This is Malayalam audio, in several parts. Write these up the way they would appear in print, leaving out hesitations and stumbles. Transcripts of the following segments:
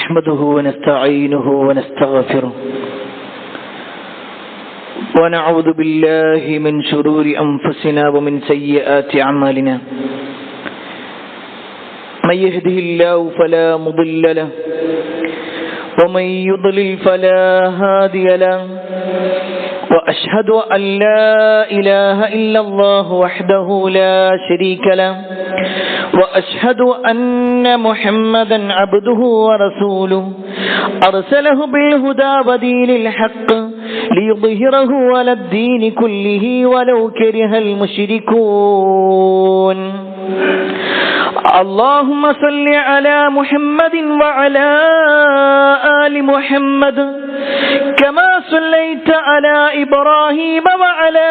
نحمده ونستعينه ونستغفره ونعوذ بالله من شرور أنفسنا ومن سيئات أعمالنا من يهده الله فلا مضل له ومن يضلل فلا هادي له وأشهد أن لا إله إلا الله وحده لا شريك له وأشهد أن محمدا عبده ورسوله أرسله بالهدى ودين الحق ليظهره على الدين كله ولو كره المشركون. اللهم صل على محمد وعلى آل محمد كما صليت على إبراهيم وعلى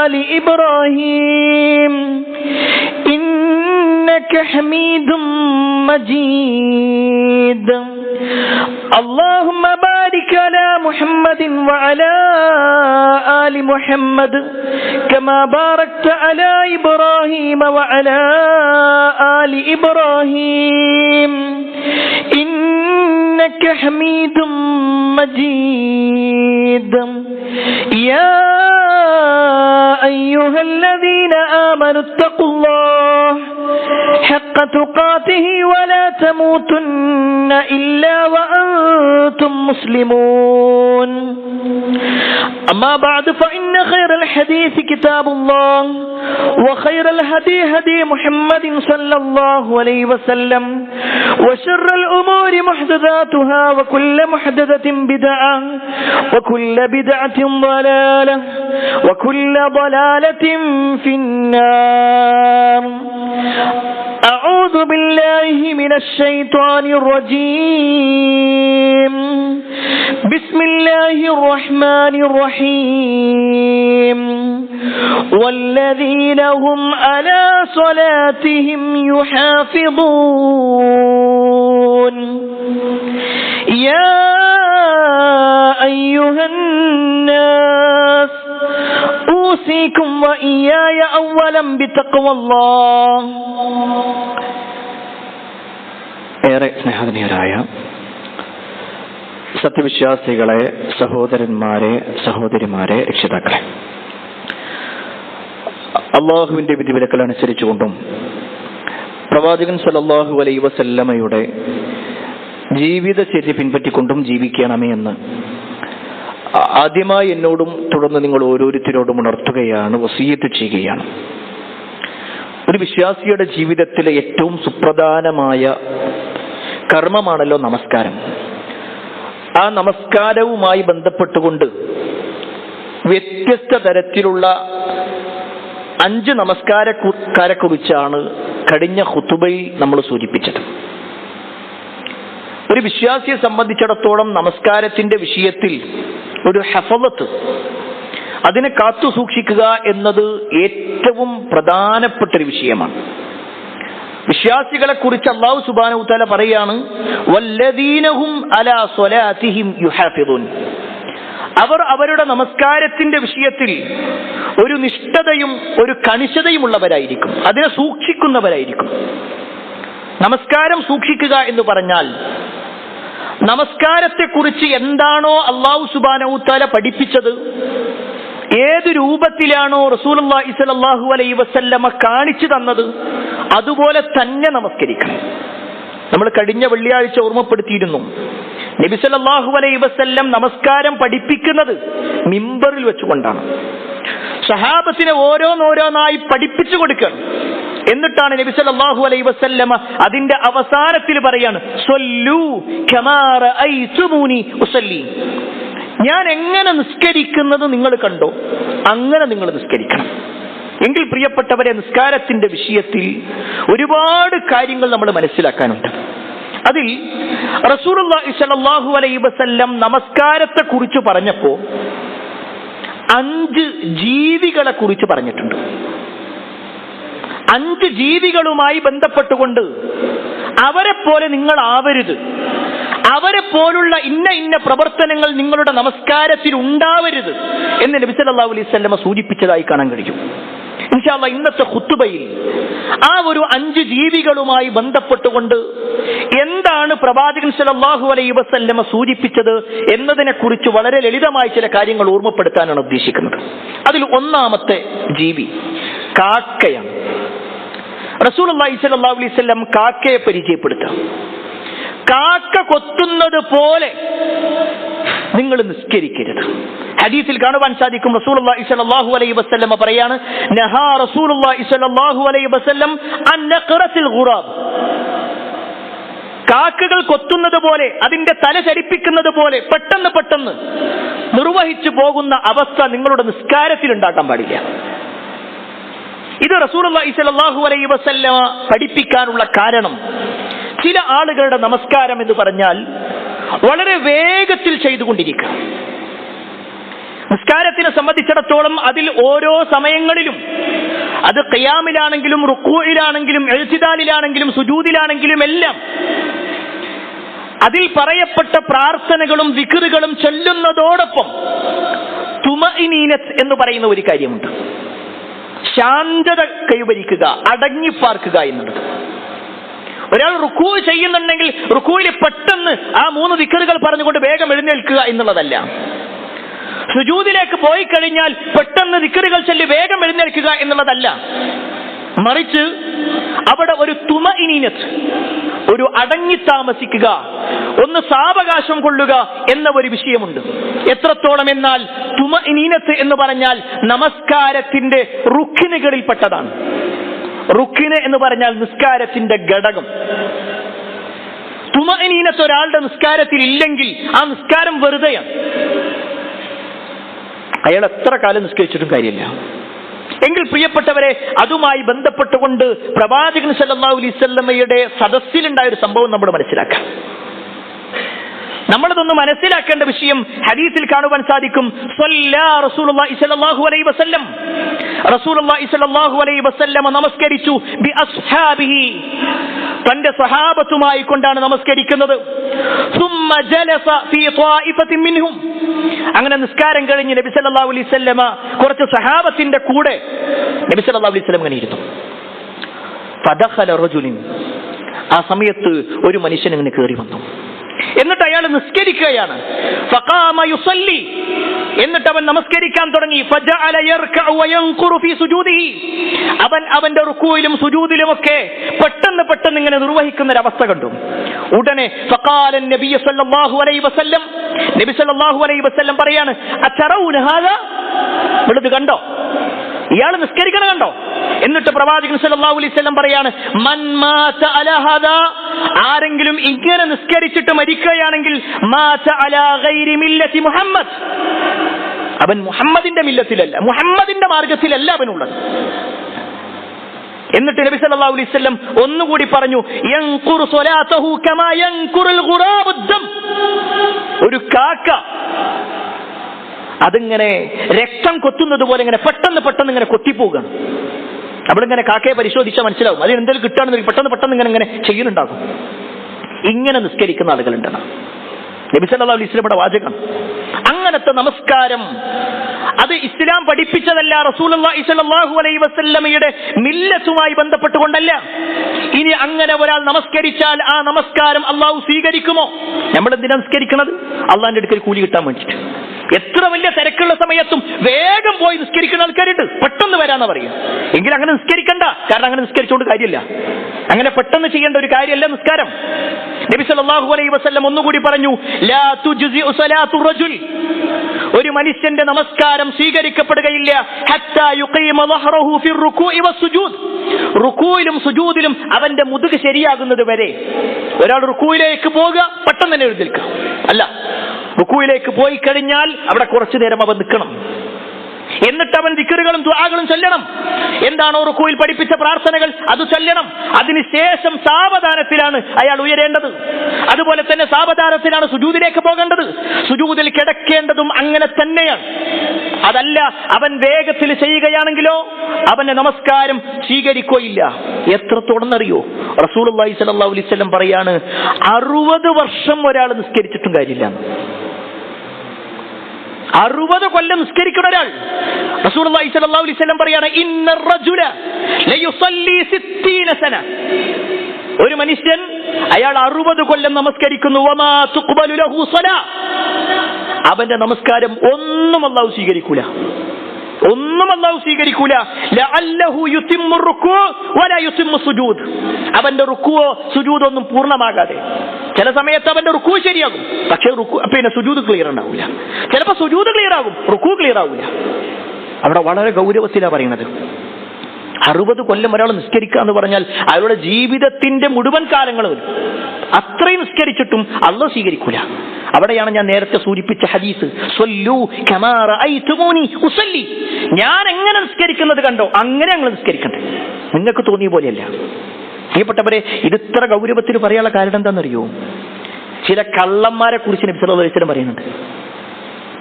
آل إبراهيم إنك حميد مجيد. اللهم بارك على محمد وعلى آل محمد كما باركت على إبراهيم وعلى آل إبراهيم إنك حميد مجيد. يا أيها الذين آمنوا اتقوا الله حق تقاته ولا تموتن إلا وأنتم مسلمون. أما بعد فإن خير الحديث كتاب الله وخير الهدي هدي محمد صلى الله عليه وسلم وشر الأمور محدثاتها وكل محدثة بدعة وكل بدعة ضلالة وكل ضلالة في النار. أعوذ بالله من الشيطان الرجيم. بسم الله الرحمن الرحيم. والذين هم على صلاتهم يحافظون. يا أيها الناس أوصيكم وإياي أولا بتقوى الله. ഏറെ സ്നേഹധന്യരായ സത്യവിശ്വാസികളെ, സഹോദരന്മാരെ, സഹോദരിമാരെ, രക്ഷിതാക്കളെ, അള്ളാഹുവിന്റെ വിധിവിലക്കൽ അനുസരിച്ചുകൊണ്ടും പ്രവാചകൻ സല്ലല്ലാഹു അലൈഹി വസല്ലമയുടെ ജീവിതചര്യ പിൻപറ്റിക്കൊണ്ടും ജീവിക്കണമേ എന്ന് ആദ്യമായി എന്നോടും തുടർന്ന് നിങ്ങൾ ഓരോരുത്തരോടും ഉണർത്തുകയാണ്, വസിയ്യത്ത് ചെയ്യുകയാണ്. ഒരു വിശ്വാസിയുടെ ജീവിതത്തിലെ ഏറ്റവും സുപ്രധാനമായ കർമ്മമാണല്ലോ നമസ്കാരം. ആ നമസ്കാരവുമായി ബന്ധപ്പെട്ടുകൊണ്ട് വ്യത്യസ്ത തരത്തിലുള്ള 5 നമസ്കാരക്കാരെ കുറിച്ചാണ് കഴിഞ്ഞ ഖുതുബയിൽ നമ്മൾ സൂചിപ്പിച്ചത്. ഒരു വിശ്വാസിയെ സംബന്ധിച്ചിടത്തോളം നമസ്കാരത്തിന്റെ വിഷയത്തിൽ ഒരു ഹഫളത്ത്, അതിനെ കാത്തു സൂക്ഷിക്കുക എന്നത് ഏറ്റവും പ്രധാനപ്പെട്ട ഒരു വിഷയമാണ്. വിശ്വാസികളെ കുറിച്ച് അല്ലാഹു സുബ്ഹാനഹു വതആല പറയാണ്, വല്ലദീനഹും അലാ സ്വലാത്തിഹിം യുഹാഫിദൂൻ. അവർ അവരുടെ നമസ്കാരത്തിന്റെ വിഷയത്തിൽ ഒരു നിഷ്ഠതയും ഒരു കണിശതയും ഉള്ളവരായിരിക്കും, അതിനെ സൂക്ഷിക്കുന്നവരായിരിക്കും. നമസ്കാരം സൂക്ഷിക്കുക എന്ന് പറഞ്ഞാൽ നമസ്കാരത്തെക്കുറിച്ച് എന്താണോ അല്ലാഹു സുബ്ഹാനഹു വതആല പഠിപ്പിച്ചത്, ഏത് രൂപത്തിലാണോ റസൂലുള്ളാഹി സ്വല്ലല്ലാഹു അലൈഹി വസല്ലമ കാണിച്ചു തന്നത്, അതുപോലെ തന്നെ നമസ്കരിക്കണം. നമ്മൾ കഴിഞ്ഞ വെള്ളിയാഴ്ച ഓർമ്മപ്പെടുത്തിയിരുന്നു, നബി സല്ലല്ലാഹു അലൈഹി വസല്ലം നമസ്കാരം പഠിപ്പിക്കുന്നത് മിമ്പറിൽ വെച്ചുകൊണ്ടാണ്. സഹാബത്തിനെ ഓരോന്നോരോന്നായി പഠിപ്പിച്ചു കൊടുക്കണം. എന്നിട്ടാണ് നബി സല്ലല്ലാഹു അലൈഹി വസല്ലമ അതിന്റെ അവസാനത്തിൽ പറയാണ്, സ്വല്ലൂ കമാ റഅയ്തുമൂനി ഉസല്ലി. ഞാൻ എങ്ങനെ നിസ്കരിക്കുന്നത് നിങ്ങൾ കണ്ടോ, അങ്ങനെ നിങ്ങൾ നിസ്കരിക്കണം. എങ്കിൽ പ്രിയപ്പെട്ടവരെ, നിസ്കാരത്തിന്റെ വിഷയത്തിൽ ഒരുപാട് കാര്യങ്ങൾ നമ്മൾ മനസ്സിലാക്കാനുണ്ട്. അതിൽ റസൂലുള്ളാഹി സ്വല്ലല്ലാഹു അലൈഹി വസല്ലം നമസ്കാരത്തെ കുറിച്ച് പറഞ്ഞപ്പോ 5 ജീവികളെ കുറിച്ച് പറഞ്ഞിട്ടുണ്ട്. 5 ജീവികളുമായി ബന്ധപ്പെട്ടുകൊണ്ട് അവരെ പോലെ നിങ്ങൾ ആവരുത്, അവരെ പോലുള്ള ഇന്ന പ്രവർത്തനങ്ങൾ നിങ്ങളുടെ നമസ്കാരത്തിൽ ഉണ്ടാവരുത് എന്ന് നബി സല്ലല്ലാഹു അലൈഹി വസല്ലം സൂചിപ്പിച്ചതായി കാണാൻ കഴിയും. ഇൻഷാ അല്ലാഹ് ഇന്നത്തെ ഖുതുബയിൽ ആ ഒരു 5 ജീവികളുമായി ബന്ധപ്പെട്ടുകൊണ്ട് എന്താണ് എന്താണ് പ്രവാചകൻ സല്ലല്ലാഹു അലൈഹി വസല്ലമ സൂചിപ്പിച്ചത് എന്നതിനെ കുറിച്ച് വളരെ ലളിതമായ ചില കാര്യങ്ങൾ ഓർമ്മപ്പെടുത്താനാണ് ഉദ്ദേശിക്കുന്നത്. അതിൽ ഒന്നാമത്തെ ജീവി കാക്കയാണ്. റസൂലുള്ളാഹി സ്വല്ലല്ലാഹു അലൈഹി വസല്ലം കാക്കയെ പരിചയപ്പെടുത്താം. കാക്ക കൊത്തുന്നത് പോലെ നിങ്ങൾ നിസ്കരിക്കരുത്. ഹദീസിൽ കാണുവാൻ സാധിക്കും, റസൂലുള്ളാഹി സ്വല്ലല്ലാഹു അലൈഹി വസല്ലം പറയാണ്, നഹാ റസൂലുള്ളാഹി സ്വല്ലല്ലാഹു അലൈഹി വസല്ലം അൻ നഖറത്തിൽ ഗുറാബ്. കാക്കകൾ കൊത്തുന്നത് പോലെ, അതിന്റെ തല ചലിപ്പിക്കുന്നത് പോലെ പെട്ടെന്ന് നിർവഹിച്ചു പോകുന്ന അവസ്ഥ നിങ്ങളുടെ നിസ്കാരത്തിൽ ഉണ്ടാക്കാൻ പാടില്ല. ഇത് റസൂലുള്ളാഹി സ്വല്ലല്ലാഹു അലൈഹി വസല്ലം പഠിപ്പിക്കാനുള്ള കാരണം, ചില ആളുകളുടെ നമസ്കാരം എന്ന് പറഞ്ഞാൽ വളരെ വേഗത്തിൽ ചെയ്തുകൊണ്ടിരിക്കുക. നിസ്കാരത്തിനെ സംബന്ധിച്ചിടത്തോളം അതിൽ ഓരോ സമയങ്ങളിലും, അത് ഖിയാമിലാണെങ്കിലും റുക്കൂഇലാണെങ്കിലും ഇഅ്തിദാലിലാണെങ്കിലും സുജൂദിലാണെങ്കിലും എല്ലാം അതിൽ പറയപ്പെട്ട പ്രാർത്ഥനകളും ദിക്റുകളും ചൊല്ലുന്നതോടൊപ്പം തുമഇനീനത്ത് എന്ന് പറയുന്ന ഒരു കാര്യമുണ്ട്. ശാന്തത കൈവരിക്കുക, അടങ്ങിപ്പാർക്കുക എന്നുള്ളത്. ഒരാൾ റുക്കൂ ചെയ്യുന്നുണ്ടെങ്കിൽ റുക്കൂയിൽ പെട്ടെന്ന് ആ 3 ദിക്റുകൾ പറഞ്ഞുകൊണ്ട് വേഗം എഴുന്നേൽക്കുക എന്നുള്ളതല്ല. സുജൂദിലേക്ക് പോയി കഴിഞ്ഞാൽ പെട്ടെന്ന് ദിക്റുകൾ ചൊല്ലി വേഗം എഴുന്നേൽക്കുക എന്നുള്ളതല്ല. മറിച്ച് അവിടെ ഒരു തുമഇനീനത്ത്, ഒരു അടങ്ങി താമസിക്കുക, ഒന്ന് സാവകാശം കൊള്ളുക എന്ന ഒരു വിഷയമുണ്ട്. എത്രത്തോളം എന്നാൽ തുമഇനീനത്ത് എന്ന് പറഞ്ഞാൽ നമസ്കാരത്തിന്റെ റുക്നുകളിൽപ്പെട്ടതാണ്. റുക്കിന് എന്ന് പറഞ്ഞാൽ നിസ്കാരത്തിന്റെ ഘടകം. തുമഇനീനത്ത് ഒരാളുടെ നിസ്കാരത്തിൽ ഇല്ലെങ്കിൽ ആ നിസ്കാരം വെറുതെയാണ്. അയാൾ എത്ര കാലം നിസ്കരിച്ചിട്ടും കാര്യമില്ല. എങ്കിൽ പ്രിയപ്പെട്ടവരെ, അതുമായി ബന്ധപ്പെട്ടുകൊണ്ട് പ്രവാചകൻ സല്ലല്ലാഹു അലൈഹി വസല്ലമയുടെ സദസ്സിലുണ്ടായ ഒരു സംഭവം നമ്മൾ മനസ്സിലാക്കാം. നമ്മളതൊന്ന് മനസ്സിലാക്കേണ്ട വിഷയം ഹദീസിൽ കാണുവാൻ സാധിക്കും. റസൂലുള്ളാഹി സ്വല്ലല്ലാഹു അലൈഹി വസല്ലം, റസൂലുള്ളാഹി സ്വല്ലല്ലാഹു അലൈഹി വസല്ലം നമസ്കരിച്ചു ബി അസ്ഹാബിഹി, തന്റെ സഹാബത്തുമായി കൊണ്ടാണ് നമസ്കരിക്കുന്നത്. സുമ്മ ജലസ ഫീ ത്വായിഫത്തിൻ മിൻഹും, അങ്ങനെ നിസ്കാരം കഴിഞ്ഞ് നബി സല്ലല്ലാഹു അലൈഹി വസല്ലമ കുറച്ച് സഹാബത്തിന്റെ കൂടെ നബി സല്ലല്ലാഹു അലൈഹി വസല്ലം അങ്ങനെ ഇരുന്നു. ഫദഖല റജുലിൻ, ആ സമയത്ത് ഒരു മനുഷ്യൻ ഇങ്ങനെ കയറി വന്നു. എന്നിട്ട് അയാൾ നിസ്കരിക്കുകയാണ്. ഫഖാമ യുസല്ലി, എന്നിട്ട് അവൻ നമസ്കരിക്കാൻ തുടങ്ങി. ഫജഅല യർകഉ വയൻഖുറു ഫീ സുജൂദിഹി, അവൻ അവന്റെ റുകൂയിലും സുജൂദിലും ഒക്കെ പെട്ടെന്ന് ഇങ്ങനെ നിർവഹിക്കുന്ന ഒരു അവസ്ഥ കണ്ടു. ഉടനെ ഫഖാല നബി സല്ലല്ലാഹു അലൈഹി വസല്ലം, നബി സല്ലല്ലാഹു അലൈഹി വസല്ലം പറയാണ്, അതറൗന ഹാദാ, ഇത് കണ്ടോ, ഇയാൾ നിസ്കരിക്കണ കണ്ടോ? എന്നിട്ട് പ്രവാചകൻ സല്ലല്ലാഹു അലൈഹി വസല്ലം പറയാണ്, മൻ മാത അലാ ഹാദാ, ആരെങ്കിലും ഇങ്ങനെ നിസ്കരിച്ചിട്ട് മരിക്കുകയാണെങ്കിൽ മാത അലാ ഗൈരി മില്ലത്തി മുഹമ്മദ്, അവൻ മുഹമ്മദിന്റെ മില്ലത്തിലല്ല, മുഹമ്മദിന്റെ മാർഗത്തിലല്ല അവനുള്ളത്. എന്നിട്ട് നബി സല്ലല്ലാഹു അലൈഹി വസല്ലം ഒന്നുകൂടി പറഞ്ഞു, യൻഖുറു സ്വലാതഹു കമാ യൻഖുറുൽ ഗുറാബു ദം, ഒരു കാക്ക അതിങ്ങനെ രക്തം കൊത്തുന്നത് പോലെ ഇങ്ങനെ പെട്ടെന്ന് ഇങ്ങനെ കൊത്തിപ്പോവുകയാണ്. അവളിങ്ങനെ കാക്കയെ പരിശോധിച്ചാൽ മനസ്സിലാവും അതിന് എന്തെങ്കിലും കിട്ടുകയാണെന്ന് പെട്ടെന്ന് ഇങ്ങനെ ചെയ്യുന്നുണ്ടാകും. ഇങ്ങനെ നിസ്കരിക്കുന്ന ആളുകളുണ്ടെന്ന് നബി സല്ലല്ലാഹു അലൈഹി വസല്ലമയുടെ വാചകം. അങ്ങനത്തെ നമസ്കാരം അത് ഇസ്ലാം പഠിപ്പിച്ചതല്ല, റസൂലുള്ളാഹി സ്വല്ലല്ലാഹു അലൈഹി വസല്ലമയുടെ മില്ലത്തുമായി ബന്ധപ്പെട്ടുകൊണ്ടല്ല. ഇനി അങ്ങനെ ഒരാൾ നമസ്കരിച്ചാൽ ആ നമസ്കാരം അള്ളാഹു സ്വീകരിക്കുമോ? നമ്മൾ എന്തിനാ നിസ്കരിക്കുന്നത്? അള്ളാഹിന്റെ അടുക്കൽ കൂലി കിട്ടാൻ വേണ്ടിയിട്ട്. എത്ര വലിയ തിരക്കുള്ള സമയത്തും വേഗം പോയി നിസ്കരിക്കുന്ന ആൾക്കാരുണ്ട്. പെട്ടെന്ന് വരാന്ന് പറയും. എങ്കിൽ അങ്ങനെ നിസ്കരിക്കണ്ട, കാരണം അങ്ങനെ നിസ്കരിച്ചുകൊണ്ട് കാര്യമില്ല. അങ്ങനെ പെട്ടെന്ന് ചെയ്യേണ്ട ഒരു കാര്യമല്ല നിസ്കാരം. നബി സല്ലല്ലാഹു അലൈഹി വസല്ലം ഒന്നുകൂടി പറഞ്ഞു, ലാ തുജ്സിഉ സ്വലാത്തു റജുൽ, ഒരു മനുഷ്യന്റെ നമസ്കാരം സ്വീകരിക്കപ്പെടുകയില്ല ഹത്താ യുഖീമ ദഹ്റഹു ഫി റുകൂഇ വസ്സുജൂദ്, റുകൂയിലും സുജൂദിലും അവന്റെ മുതുക് ശരിയാകുന്നത് വരെ. ഒരാൾ റുകൂയിലേക്ക് പോകുക, പെട്ടെന്ന് തന്നെ എഴുന്നേൽക്കുക അല്ല, റുകൂയിലേക്ക് പോയി കഴിഞ്ഞാൽ അവിടെ കുറച്ചു നേരം അവൻ നിൽക്കണം. എന്നിട്ട് അവൻ ദിക്റുകളും ദുആകളും ചൊല്ലണം. എന്താണോ റുകൂയിൽ പഠിപ്പിച്ച പ്രാർത്ഥനകൾ അത് ചൊല്ലണം. അതിനുശേഷം സാവധാനത്തിലാണ് അയാൾ ഉയരേണ്ടത്. അതുപോലെ തന്നെ സാവധാനത്തിലാണ് സുജൂദിലേക്ക് പോകേണ്ടത്. സുജൂദിൽ കിടക്കേണ്ടതും അങ്ങനെ തന്നെയാണ്. അതല്ല അവൻ വേഗത്തിൽ ചെയ്യുകയാണെങ്കിലോ അവന്റെ നമസ്കാരം സ്വീകരിക്കുകയില്ല. എത്രത്തോളം അറിയോ? റസൂലുള്ളാഹി സ്വല്ലല്ലാഹു അലൈഹി വസല്ലം പറയാണ്, 60 വർഷം ഒരാൾ നിസ്കരിച്ചിട്ടും കാര്യമില്ല. 60 കൊല്ലം നിസ്കരിക്കുന്ന ഒരാൾ. റസൂലുള്ളാഹി സ്വല്ലല്ലാഹു അലൈഹി വസല്ലം പറയാണ്, ഇന്നർ റജുല ലയുസല്ലി 60 സന, ഒരു മനുഷ്യൻ അയാൾ 60 കൊല്ലം നമസ്കരിക്കുന്നു, വമാ തുഖ്ബലു ലഹു സ്വലാ, അവന്റെ നമസ്കാരം ഒന്നും അല്ലാഹു സ്വീകരിക്കൂല, ഒന്നും അല്ലാഹു സ്വീകരിക്കൂല. ലഅല്ലഹു യുതിമ്മു റുകൂഅ വലാ യുതിമ്മു സുജൂദ്, അവന്റെ റുകൂഅോ സുജൂദോ ഒന്നും പൂർണ്ണമാകാതെ. ചില സമയത്ത് അവന്റെ റുക്കൂ ശരിയാകും, പക്ഷേ സുജൂദ് ക്ലിയർ ഉണ്ടാവില്ല. ചിലപ്പോൾ സുജൂദ് ക്ലിയർ ആകും, റുക്കൂ ക്ലിയർ ആവില്ല. അവിടെ വളരെ ഗൗരവത്തിലാണ് പറയുന്നത്. 60 കൊല്ലം ഒരാൾ നിസ്കരിക്കുക എന്ന് പറഞ്ഞാൽ അയാളുടെ ജീവിതത്തിന്റെ മുഴുവൻ കാലങ്ങളും അത്രയും നിസ്കരിച്ചിട്ടും അല്ലാഹു സ്വീകരിക്കൂല. അവിടെയാണ് ഞാൻ നേരത്തെ സൂചിപ്പിച്ച ഹദീസ്, സ്വല്ലൂ കമാ റഅയ്തുമൂനി ഉസല്ലി, ഞാൻ എങ്ങനെ നിസ്കരിക്കുന്നത് കണ്ടോ അങ്ങനെ ഞങ്ങൾ നിസ്കരിക്കണ്ടേ, നിങ്ങൾക്ക് തോന്നിയ പോലെയല്ല. പ്രിയപ്പെട്ടവരെ, ഇത് ഇത്ര ഗൗരവത്തിൽ പറയാനുള്ള കാരണം എന്താണെന്നറിയോ? ചില കള്ളന്മാരെ കുറിച്ച് നബി സല്ലല്ലാഹു അലൈഹി വസല്ലം പറയുന്നുണ്ട്.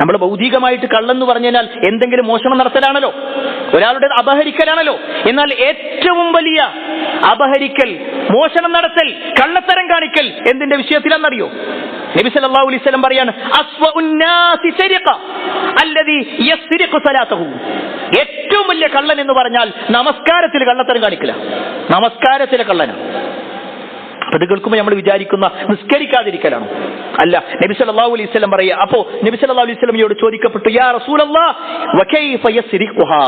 നമ്മൾ ഭൗതികമായിട്ട് കള്ളെന്ന് പറഞ്ഞു കഴിഞ്ഞാൽ എന്തെങ്കിലും മോഷണം നടത്തലാണല്ലോ, ഒരാളുടെ അപഹരിക്കലാണല്ലോ. എന്നാൽ ഏറ്റവും വലിയ അപഹരിക്കൽ, മോഷണം നടത്തൽ, കള്ളത്തരം കാണിക്കൽ എന്തിന്റെ വിഷയത്തിലാണെന്നറിയോ? നബി സല്ലല്ലാഹു അലൈഹി വസല്ലം പറയാണ്, അസ്വഉന്നാസി സരിഖ അല്ലദീ യസ്രിഖു സലാതഹു, ഏറ്റവും വലിയ കള്ളൻ എന്ന് പറഞ്ഞാൽ നമസ്കാരത്തിൽ കള്ളത്തരം കാണിക്കല, നമസ്കാരത്തിലെ കള്ളനാണ്. അത് കേൾക്കുമ്പോൾ നമ്മൾ വിചാരിക്കുന്ന നിസ്കരിക്കാതിരിക്കലാണോ? അല്ല. നബി സല്ലല്ലാഹു അലൈഹി വസല്ലം പറയാ, അപ്പോ നബി സല്ലല്ലാഹു അലൈഹി വസല്ലമയോട് ചോദിക്കപ്പെട്ടു, യാ റസൂലല്ലാഹ് വകൈഫ യസ്രിഖുഹാ,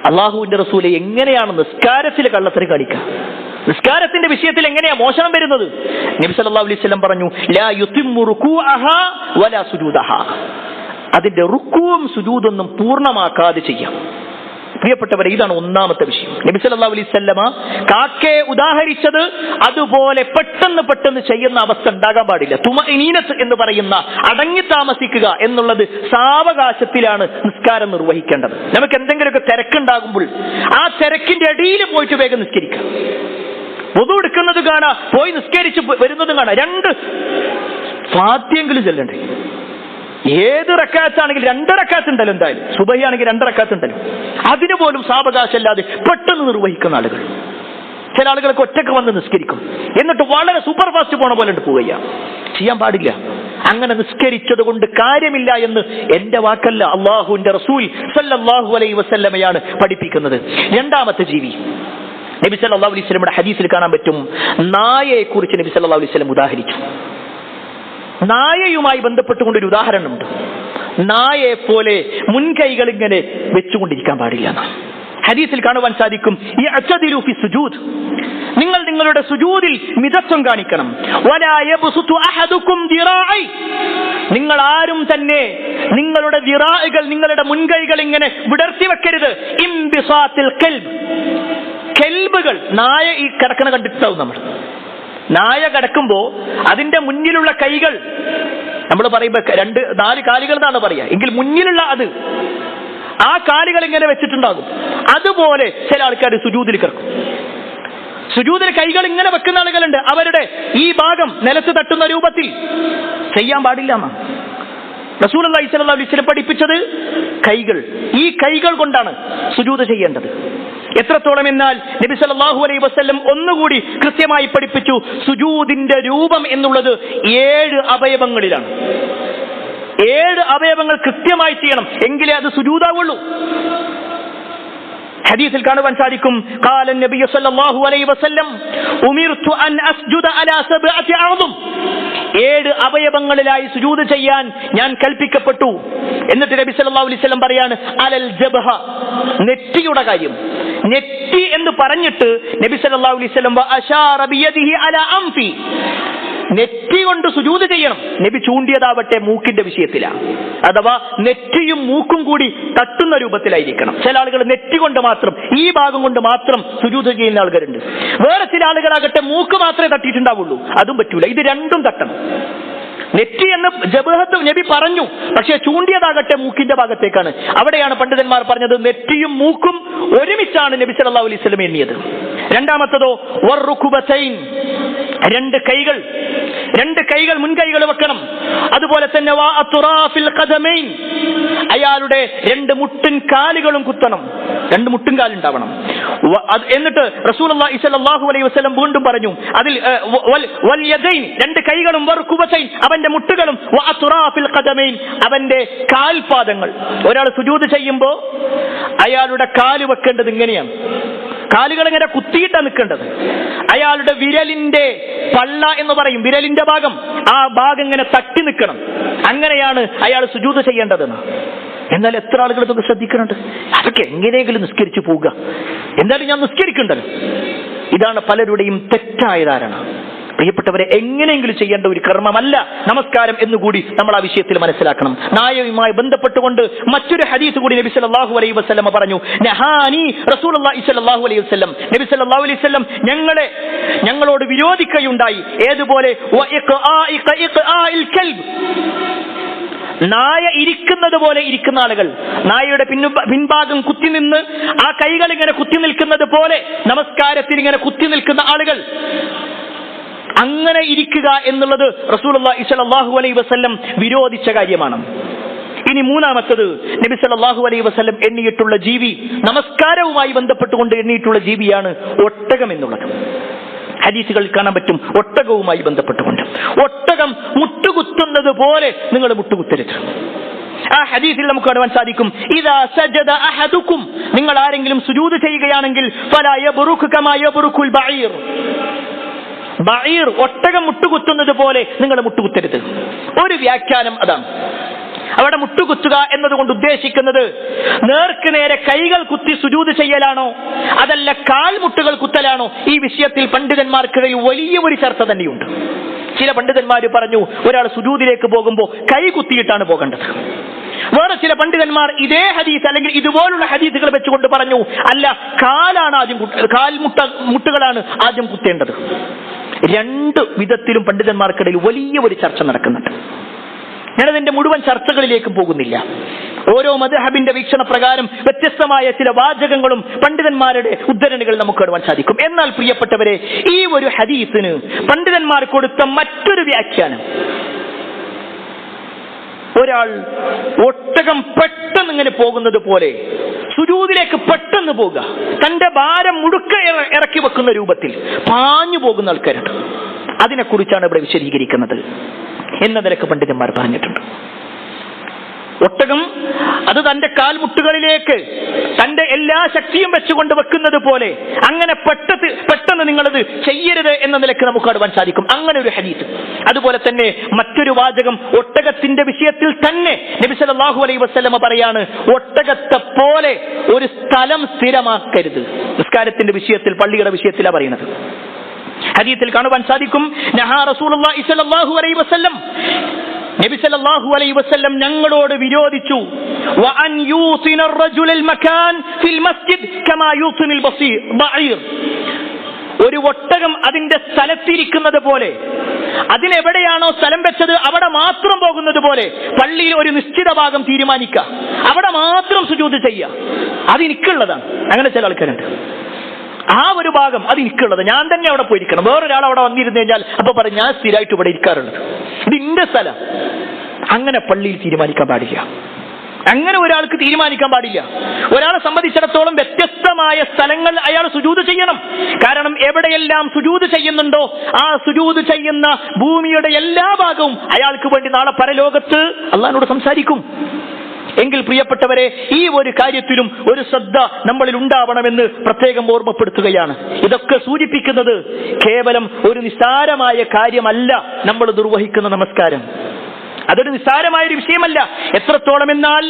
അല്ലാഹുവിന്റെ റസൂലെ എങ്ങനെയാണ് നിസ്കാരത്തിൽ കള്ളത്തരം കാണിക്കുക, നിസ്കാരത്തിന്റെ വിഷയത്തിൽ എങ്ങനെയാ മോഷണം വരുന്നത്? നബി സല്ലല്ലാഹു അലൈഹി വസല്ലം പറഞ്ഞു, ലാ യുതിമ്മു റുകൂഅഹാ വലാ സുജൂദഹാ, അതിന്റെ റുക്കൂവും സുജൂദൊന്നും പൂർണ്ണമാക്കാതെ ചെയ്യാം. പ്രിയപ്പെട്ടവരെ, ഇതാണ് ഒന്നാമത്തെ വിഷയം. നബി സല്ലല്ലാഹു അലൈഹി വസല്ലമ കാക്കയെ ഉദാഹരിച്ചത് അതുപോലെ പെട്ടെന്ന് ചെയ്യുന്ന അവസ്ഥ ഉണ്ടാകാൻ പാടില്ല. തുമഇനീനത്ത് എന്ന് പറയുന്ന അടങ്ങി താമസിക്കുക എന്നുള്ളത് സാവകാശത്തിലാണ് നിസ്കാരം നിർവഹിക്കേണ്ടത്. നമുക്ക് എന്തെങ്കിലുമൊക്കെ തിരക്കുണ്ടാകുമ്പോൾ ആ തിരക്കിന്റെ ഇടയിൽ പോയിട്ട് വേഗം നിസ്കരിക്കുക. വുദു എടുക്കുന്നത് കാണാ, പോയി നിസ്കരിച്ച് വരുന്നതും കാണാ, 2 ഫാത്തിഹയെങ്കിലും ചൊല്ലണ്ടേ. ഏത് റക്അത്താണെങ്കിലും 2 റക്അത്ത് ഉണ്ടല്ലോ, എന്തായാലും സുബഹി ആണെങ്കിൽ 2 റക്അത്ത് ഉണ്ടല്ലോ. അതിന് പോലും സാവകാശമില്ലാതെ പെട്ടെന്ന് നിർവഹിക്കുന്ന ആളുകൾ. ചില ആളുകളൊക്കെ ഒറ്റക്ക് വന്ന് നിസ്കരിക്കും, എന്നിട്ട് വളരെ സൂപ്പർ ഫാസ്റ്റ് പോണ പോലെ പോവുക. ചെയ്യാൻ പാടില്ല. അങ്ങനെ നിസ്കരിച്ചത് കൊണ്ട് കാര്യമില്ല എന്ന് എന്റെ വാക്കല്ല, അല്ലാഹുവിന്റെ റസൂൽ സല്ലല്ലാഹു അലൈഹി വസല്ലമയാണ് പഠിപ്പിക്കുന്നത്. രണ്ടാമത്തെ ജീവി നബി സല്ലല്ലാഹു അലൈഹി വസല്ലമയുടെ ഹദീസിൽ കാണാൻ പറ്റും, നായയെ കുറിച്ച് നബി സല്ലല്ലാഹു അലൈഹി വസല്ലം ഉദാഹരിച്ചു. നായയുമായി ബന്ധപ്പെട്ടുകൊണ്ടൊരു ഉദാഹരണമുണ്ട്. നായയെ പോലെ മുൻകൈകൾ ഇങ്ങനെ വെച്ചുകൊണ്ടിരിക്കാൻ പാടില്ല. ഹദീസിൽ കാണുവാൻ സാധിക്കും, യഅ്തദിലു ഫി സുജൂദ്, നിങ്ങൾ നിങ്ങളുടെ സുജൂദിൽ മിതത്വം കാണിക്കണം. വലാ യബ്സുതു അഹദുകും ദിറാഇ, നിങ്ങൾ ആരും തന്നെ നിങ്ങളുടെ ദിറാഇകൾ, നിങ്ങളുടെ മുൻകൈകൾ ഇങ്ങനെ വിടർത്തി വെക്കരുത്. ഇംബിസാത്തിൽ കൽബ്, കൽബുകൾ, നായ ഈ കിടക്കണ കണ്ടിട്ടാവും നമ്മൾ. നായ കിടക്കുമ്പോ അതിന്റെ മുന്നിലുള്ള കൈകൾ, നമ്മൾ പറയുമ്പോ 4 കാലുകൾ എന്നാണ് പറയാ, എങ്കിൽ മുന്നിലുള്ള അത്, ആ കാലുകൾ ഇങ്ങനെ വെച്ചിട്ടുണ്ടാകും. അതുപോലെ ചില ആൾക്കാർ സുജൂദിൽ കിടക്കും. സുജൂദിൽ കൈകൾ ഇങ്ങനെ വെക്കുന്ന ആളുകളുണ്ട്. അവരുടെ ഈ ഭാഗം നിലത്ത് തട്ടുന്ന രൂപത്തിൽ ചെയ്യാൻ പാടില്ല എന്നാണ് റസൂലുള്ളാഹി സ്വല്ലല്ലാഹു അലൈഹി വസല്ലം പഠിപ്പിച്ചത്. കൈകൾ, ഈ കൈകൾ കൊണ്ടാണ് സുജൂദ് ചെയ്യേണ്ടത്. എത്രത്തോളം എന്നാൽ നബി സല്ലല്ലാഹു അലൈഹി വസല്ലം ഒന്നുകൂടി കൃത്യമായി പഠിപ്പിച്ചു, സുജൂദിന്റെ രൂപം എന്നുള്ളത് 7 അവയവങ്ങളിലാണ്. 7 അവയവങ്ങൾ കൃത്യമായി ചെയ്യണം, എങ്കിലേ അത് സുജൂദാവുള്ളൂ. ഹദീസിൽ കാണുവാൻ സാധിക്കും, ഖാല നബി സല്ലല്ലാഹു അലൈഹി വസല്ലം ഉമിർതു അൻ അസ്ജുദ അലാ 7 അഅ്ദും, 7 അവയവങ്ങളിലായി സുജൂദ് ചെയ്യാൻ ഞാൻ കൽപ്പിക്കപ്പെട്ടു. എന്നിട്ട് നബി സല്ലല്ലാഹു അലൈഹി വസല്ലം പറയാണ്, അലൽ ജബ്ഹ, നെറ്റിയുടെ കാര്യം. നെറ്റി എന്ന് പറഞ്ഞിട്ട് നബി സല്ലല്ലാഹു അലൈഹി വസല്ലം വഅശാറ ബിയദിഹി അലാ അൻഫി, നെറ്റി കൊണ്ട് സുജൂദ് ചെയ്യണം. നബി ചൂണ്ടിയതാവട്ടെ മൂക്കിന്റെ വിഷയത്തിലാണ്, അഥവാ നെറ്റിയും മൂക്കും കൂടി തട്ടുന്ന രൂപത്തിലായിരിക്കണം. ചില ആളുകൾ നെറ്റി കൊണ്ട് മാത്രം, ഈ ഭാഗം കൊണ്ട് മാത്രം സുജൂദ് ചെയ്യുന്ന ആളുകളുണ്ട്. വേറെ ചില ആളുകളാകട്ടെ മൂക്ക് മാത്രമേ തട്ടിയിട്ടുണ്ടാവുള്ളൂ, അതും പറ്റൂല. ഇത് രണ്ടും തട്ടണം. നെറ്റി എന്ന് ജബഹത്ത് നബി പറഞ്ഞു, പക്ഷേ ചൂണ്ടിയതാകട്ടെ മൂക്കിന്റെ ഭാഗത്തേക്കാണ്. അവിടെയാണ് പണ്ഡിതന്മാർ പറഞ്ഞത് നെറ്റിയും മൂക്കും ഒരുമിച്ചാണ് നബി സല്ലല്ലാഹു അലൈഹി വസല്ലം എണ്ണിയത്. രണ്ടാമത്തതോ വറുകുബതൈൻ, 2 കൈകൾ, 2 കൈകൾ മുൻകൈകൾ വെക്കണം. അതുപോലെ തന്നെ വഅത്റാഫിൽ ഖദമൈൻ, അയാളുടെ 2 മുട്ടിൻ കാലുകളും കുത്തണം, 2 മുട്ടും കാലുണ്ടാവണം. എന്നിട്ട് റസൂലുള്ളാഹി സ്വല്ലല്ലാഹു അലൈഹി വസല്ലം വീണ്ടും പറഞ്ഞു, അതിൽ വൽ യദൈൻ, 2 കൈകളും വറുകുബതൈൻ, അവന്റെ മുട്ടുകളും, വഅത്റാഫിൽ ഖദമൈൻ, അവന്റെ കാൽപാദങ്ങൾ. ഒരാൾ സുജൂദ് ചെയ്യുമ്പോൾ അയാളുടെ കാല് വെക്കേണ്ടത് ഇങ്ങനെയാണ്. കാലുകൾ ഇങ്ങനെ കുത്തിയിട്ടാണ് നിൽക്കേണ്ടത്. അയാളുടെ വിരലിന്റെ പള്ള എന്ന് പറയും, വിരലിന്റെ ഭാഗം, ആ ഭാഗം ഇങ്ങനെ തട്ടി നിൽക്കണം. അങ്ങനെയാണ് അയാൾ സുജൂദ് ചെയ്യേണ്ടതെന്ന്. എന്നാൽ എത്ര ആളുകൾ ഇതൊക്കെ ശ്രദ്ധിക്കുന്നുണ്ട്? അതൊക്കെ എങ്ങനെയെങ്കിലും നിസ്കരിച്ചു പോവുക, എന്തായാലും ഞാൻ നിസ്കരിക്കണ്ടല്ലോ. ഇതാണ് പലരുടെയും തെറ്റായ ധാരണ. പ്രിയപ്പെട്ടവരെ, എങ്ങനെയെങ്കിലും ചെയ്യേണ്ട ഒരു കർമ്മമല്ല നമസ്കാരം എന്നുകൂടി നമ്മൾ ആ വിഷയത്തിൽ മനസ്സിലാക്കണം. നായയുമായി ബന്ധപ്പെട്ടുകൊണ്ട് മറ്റൊരു ഹദീസ് കൂടി നബി സല്ലല്ലാഹു അലൈഹി വസല്ലം പറഞ്ഞു. നഹാനി റസൂലുള്ളാഹി സ്വല്ലല്ലാഹു അലൈഹി വസല്ലം, നബി സല്ലല്ലാഹു അലൈഹി വസല്ലം ഞങ്ങളോട് വിരോധിക്കുകയുണ്ടായി. ഏതുപോലെ? നായ ഇരിക്കുന്നത് പോലെ ഇരിക്കുന്ന ആളുകൾ, നായയുടെ പിൻഭാഗം കുത്തി നിന്ന് ആ കൈകൾ ഇങ്ങനെ കുത്തി നിൽക്കുന്നത് പോലെ നമസ്കാരത്തിൽ ഇങ്ങനെ കുത്തി നിൽക്കുന്ന ആളുകൾ, അങ്ങനെ ഇരിക്കുക എന്നുള്ളത് റസൂലുള്ളാഹി സ്വല്ലല്ലാഹു അലൈഹി വസല്ലം വിരോധിച്ച കാര്യമാണ്. ഇനി മൂന്നാമത്തത്, നബി സല്ലല്ലാഹു അലൈഹി വസല്ലം എണ്ണിയിട്ടുള്ള ജീവി, നമസ്കാരവുമായി ബന്ധപ്പെട്ടുകൊണ്ട് എണ്ണിയിട്ടുള്ള ജീവിയാണ് ഒട്ടകം എന്നുള്ളത്. ഹദീസുകളിൽ കാണാൻ പറ്റും ഒട്ടകവുമായി ബന്ധപ്പെട്ടുകൊണ്ട്. ഒട്ടകം മുട്ടുകുത്തുന്നത് പോലെ നിങ്ങൾ മുട്ടുകുത്തരുത്. ആ ഹദീസിൽ നമുക്ക് കാണുവാൻ സാധിക്കും, ഇദാ സജദ അഹദുക്കും, നിങ്ങൾ ആരെങ്കിലും സുജൂദ് ചെയ്യുകയാണെങ്കിൽ ഫലാ യബ്റുക് കമാ യബ്റുകുൽ ബഈർ, ബഈർ ഒട്ടകം മുട്ടുകുത്തുന്നത് പോലെ നിങ്ങൾ മുട്ടുകുത്തരുത്. ഒരു വ്യാഖ്യാനം അതാണ്. അവിടെ മുട്ടുകുത്തുക എന്നതുകൊണ്ട് ഉദ്ദേശിക്കുന്നത് നേർക്ക് നേരെ കൈകൾ കുത്തി സുജൂദ് ചെയ്യലാണോ, അതല്ല കാൽമുട്ടുകൾ കുത്തലാണോ? ഈ വിഷയത്തിൽ പണ്ഡിതന്മാർക്കിടയിൽ വലിയ ഒരു ചർച്ച തന്നെയുണ്ട്. ചില പണ്ഡിതന്മാർ പറഞ്ഞു ഒരാൾ സുജൂദിലേക്ക് പോകുമ്പോൾ കൈ കുത്തിയിട്ടാണ് പോകേണ്ടത്. വേറെ ചില പണ്ഡിതന്മാർ ഇതേ ഹദീസ് അല്ലെങ്കിൽ ഇതുപോലുള്ള ഹദീസുകൾ വെച്ചുകൊണ്ട് പറഞ്ഞു അല്ല, കാലാണ് ആദ്യം, മുട്ടുകളാണ് ആദ്യം കുത്തേണ്ടത്. രണ്ട് വിധത്തിലും പണ്ഡിതന്മാർക്കിടയിൽ വലിയ ഒരു ചർച്ച നടക്കുന്നുണ്ട്. ഞാനതിന്റെ മുഴുവൻ ചർച്ചകളിലേക്ക് പോകുന്നില്ല. ഓരോ മദ്ഹബിന്റെ വീക്ഷണ പ്രകാരം വ്യത്യസ്തമായ ചില വാചകങ്ങളും പണ്ഡിതന്മാരുടെ ഉദ്ധരണികൾ നമുക്ക് കാണുവാൻ സാധിക്കും. എന്നാൽ പ്രിയപ്പെട്ടവരെ, ഈ ഒരു ഹദീസിന് പണ്ഡിതന്മാർ കൊടുത്ത മറ്റൊരു വ്യാഖ്യാനം, ഒരാൾ ഒട്ടകം പെട്ടെന്ന് ഇങ്ങനെ പോകുന്നത് പോലെ സുജൂദിലേക്ക് പെട്ടെന്ന് പോകുക, തന്റെ ഭാരം മുഴുക്ക ഇറക്കി വെക്കുന്ന രൂപത്തിൽ പാഞ്ഞു പോകുന്ന ആൾക്കാരുണ്ട്. അതിനെക്കുറിച്ചാണ് ഇവിടെ വിശദീകരിക്കുന്നത് എന്ന നിലക്ക് പണ്ഡിതന്മാർ പറഞ്ഞിട്ടുണ്ട്. ഒട്ടകം അത് തന്റെ കാൽമുട്ടുകളിലേക്ക് തന്റെ എല്ലാ ശക്തിയും വെച്ചുകൊണ്ട് വെക്കുന്നത് പോലെ അങ്ങനെ പെട്ടെന്ന് നിങ്ങളത് ചെയ്യരുത് എന്ന നിലക്ക് നമുക്ക് കാണുവാൻ സാധിക്കും. അങ്ങനെ ഒരു ഹദീസ്. അതുപോലെ തന്നെ മറ്റൊരു വാചകം ഒട്ടകത്തിന്റെ വിഷയത്തിൽ തന്നെ നബി സല്ലല്ലാഹു അലൈഹി വസല്ലം പറയാണ്, ഒട്ടകത്തെ പോലെ ഒരു സ്ഥലം സ്ഥിരമാക്കരുത്. നിസ്കാരത്തിന്റെ വിഷയത്തിൽ, പള്ളിയുടെ വിഷയത്തിലാണ് പറയുന്നത്. ഹദീസിൽ കാണുവാൻ സാധിക്കും, നഹാ റസൂലുള്ളാഹി സ്വല്ലല്ലാഹു അലൈഹി വസല്ലം, നബി സല്ലല്ലാഹു അലൈഹി വസല്ലം ഞങ്ങളോട് വിരോധിച്ചു, വഅൻ യൂസിന അർ-റജുൽ മകാൻ ഫിൽ മസ്ജിദ് കമാ യൂസിനിൽ ബഈർ, ഒരു ഒട്ടകം അതിന്റെ സ്ഥലത്തിരിക്കുന്നത് പോലെ, അതിനെവിടെയാണോ സ്ഥലം വെച്ചത് അവിടെ മാത്രം പോകുന്നത് പോലെ പള്ളിയിൽ ഒരു നിശ്ചിത ഭാഗം തീരുമാനിക്കുക, അവിടെ മാത്രം സുജൂദ് ചെയ്യുക. അത് എനിക്കുള്ളതാണ്. അങ്ങനെ ചില ആൾക്കാരുണ്ട്. ആ ഒരു ഭാഗം അത് എനിക്കുള്ളത്, ഞാൻ തന്നെ അവിടെ പോയിരിക്കണം. വേറൊരാൾ അവിടെ വന്നിരുന്നു കഴിഞ്ഞാൽ അപ്പൊ പറയും ഞാൻ സ്ഥിരമായിട്ട് ഇവിടെ ഇരിക്കാറുള്ളത്, ഇത് എന്റെ സ്ഥലം. അങ്ങനെ പള്ളിയിൽ തീരുമാനിക്കാൻ പാടില്ല. അങ്ങനെ ഒരാൾക്ക് തീരുമാനിക്കാൻ പാടില്ല. ഒരാളെ സംബന്ധിച്ചിടത്തോളം വ്യത്യസ്തമായ സ്ഥലങ്ങൾ അയാൾ സുജൂദ് ചെയ്യണം. കാരണം എവിടെയെല്ലാം സുജൂദ് ചെയ്യുന്നുണ്ടോ ആ സുജൂദ് ചെയ്യുന്ന ഭൂമിയുടെ എല്ലാ ഭാഗവും അയാൾക്ക് വേണ്ടി നാളെ പരലോകത്ത് അള്ളാഹുവോട് സംസാരിക്കും. എങ്കിൽ പ്രിയപ്പെട്ടവരെ, ഈ ഒരു കാര്യത്തിലും ഒരു ശ്രദ്ധ നമ്മളിൽ ഉണ്ടാവണമെന്ന് പ്രത്യേകം ഓർമ്മപ്പെടുത്തുകയാണ്. ഇതൊക്കെ സൂചിപ്പിക്കുന്നത് കേവലം ഒരു നിസ്സാരമായ കാര്യമല്ല നമ്മൾ നിർവഹിക്കുന്ന നമസ്കാരം. അതൊരു നിസ്സാരമായൊരു വിഷയമല്ല. എത്രത്തോളം എന്നാൽ